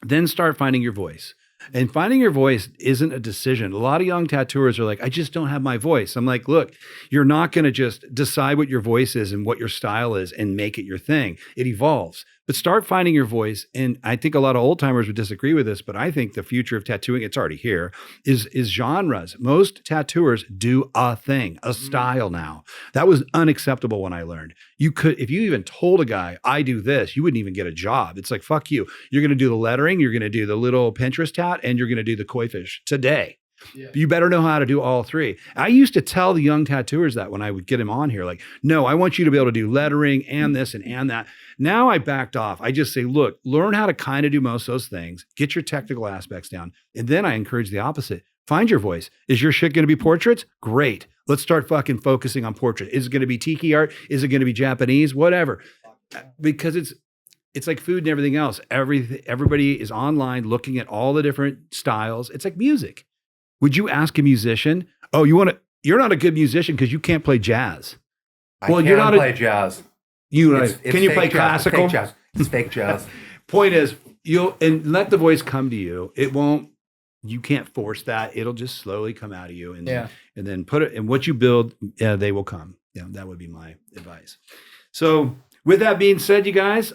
then start finding your voice. And finding your voice isn't a decision. A lot of young tattooers are like, I just don't have my voice. I'm like, look, you're not going to just decide what your voice is and what your style is and make it your thing. It evolves. But start finding your voice. And I think a lot of old timers would disagree with this, but I think the future of tattooing, it's already here, is genres. Most tattooers do a thing, a style now. That was unacceptable when I learned. You could, if you even told a guy, I do this, you wouldn't even get a job. It's like, fuck you. You're going to do the lettering, you're going to do the little Pinterest tat, and you're going to do the koi fish today. Yeah. You better know how to do all three. I used to tell the young tattooers that when I would get them on here, like, no, I want you to be able to do lettering and this and that. Now I backed off. I just say, look, learn how to kind of do most of those things, get your technical aspects down. And then I encourage the opposite. Find your voice. Is your shit going to be portraits? Great. Let's start fucking focusing on portrait. Is it going to be tiki art? Is it going to be Japanese? Whatever. Because it's like food and everything else. Everybody is online looking at all the different styles. It's like music. Would you ask a musician, oh, you're not a good musician because you can't play jazz. Well, you're not play jazz. Can you play classical? It's fake jazz. It's fake jazz. Point is, and let the voice come to you. You can't force that. It'll just slowly come out of you. And then put it in what you build, they will come. Yeah, that would be my advice. So with that being said, you guys,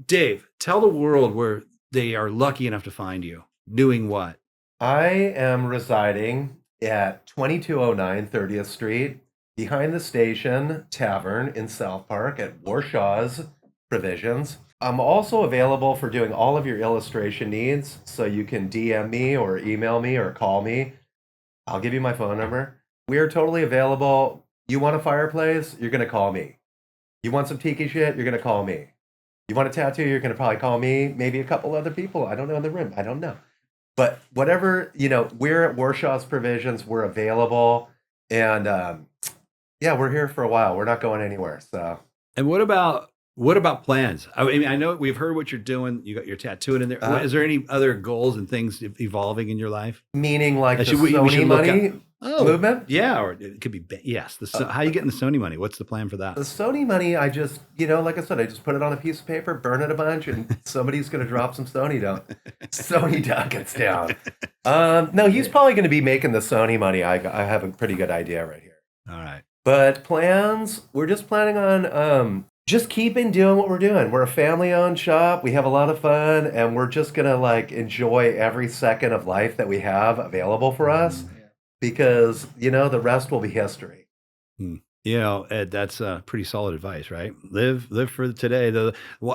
Dave, tell the world where they are lucky enough to find you. Doing what? I am residing at 2209 30th Street, behind the Station Tavern in South Park at Warshaw's Provisions. I'm also available for doing all of your illustration needs, so you can DM me or email me or call me. I'll give you my phone number. We are totally available. You want a fireplace? You're going to call me. You want some tiki shit? You're going to call me. You want a tattoo? You're going to probably call me, maybe a couple other people. I don't know in the room. I don't know. But whatever, we're at Warshaw's Provisions. We're available. And we're here for a while. We're not going anywhere. So. And what about plans? I mean, I know we've heard what you're doing. You got your tattooing in there. Is there any other goals and things evolving in your life? Meaning like the Sony money movement? Yeah, or it could be, yes. How are you getting the Sony money? What's the plan for that? The Sony money, I just, like I said, I just put it on a piece of paper, burn it a bunch, and somebody's going to drop some Sony ducats down. No, he's probably going to be making the Sony money. I have a pretty good idea right here. All right. But plans, we're just planning on just keeping doing what we're doing. We're a family-owned shop. We have a lot of fun, and we're just going to enjoy every second of life that we have available for us. Because, the rest will be history. Ed, that's pretty solid advice, right? Live for today.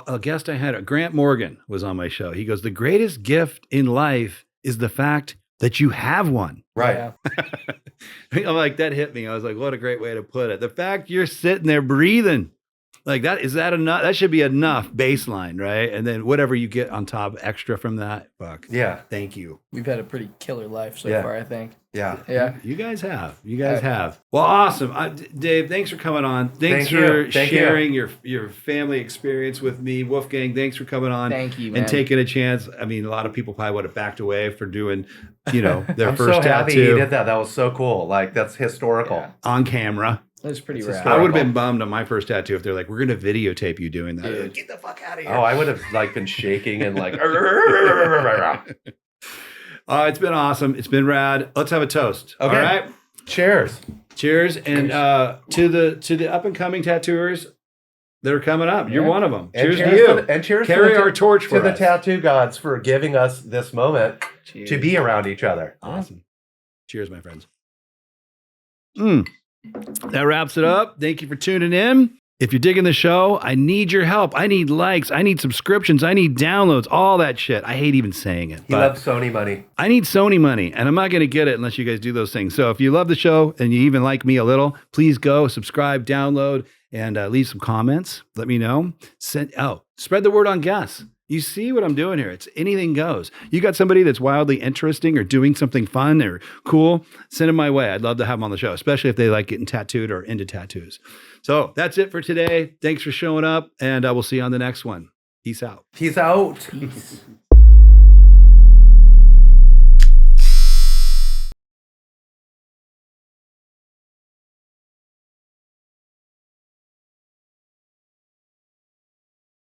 A guest I had, Grant Morgan, was on my show. He goes, the greatest gift in life is the fact that you have one. Right. Yeah. I'm like, that hit me. I was like, what a great way to put it. The fact you're sitting there breathing. Like is that enough? That should be enough baseline, right? And then whatever you get on top extra from that, fuck. Yeah. Thank you. We've had a pretty killer life so far, I think. Yeah. Yeah. You guys have. Well, awesome. Dave, thanks for coming on. Thanks for sharing your family experience with me. Wolfgang, thanks for coming on. Thank you, man. And taking a chance. I mean, a lot of people probably would have backed away for doing, their I'm first so happy tattoo. he did that. That was so cool. That's historical. On camera. It was pretty It's rad. historical. I would have been bummed on my first tattoo if they're like, we're going to videotape you doing that. Dude. Get the fuck out of here. Oh, I would have like been shaking and like. It's been awesome. It's been rad. Let's have a toast. Okay. All right. Cheers. Cheers. And to the up and coming tattooers that are coming up. You're Yeah. one of them. And Cheers to cheers you. and cheers Carry to our torch for to the us. tattoo gods for giving us this moment Cheers. to be around each other. Awesome. Cheers, my friends. That wraps it up. Thank you for tuning in. If you're digging the show, I need your help. I need likes. I need subscriptions. I need downloads, all that shit. I hate even saying it. He but loves Sony money. I need Sony money, and I'm not going to get it unless you guys do those things. So if you love the show and you even like me a little, please go subscribe, download, and leave some comments. Let me know. Spread the word on guests. You see what I'm doing here? It's anything goes. You got somebody that's wildly interesting or doing something fun or cool, send them my way. I'd love to have them on the show, especially if they like getting tattooed or into tattoos. So that's it for today. Thanks for showing up, and we'll see you on the next one. Peace out. Peace out. Peace.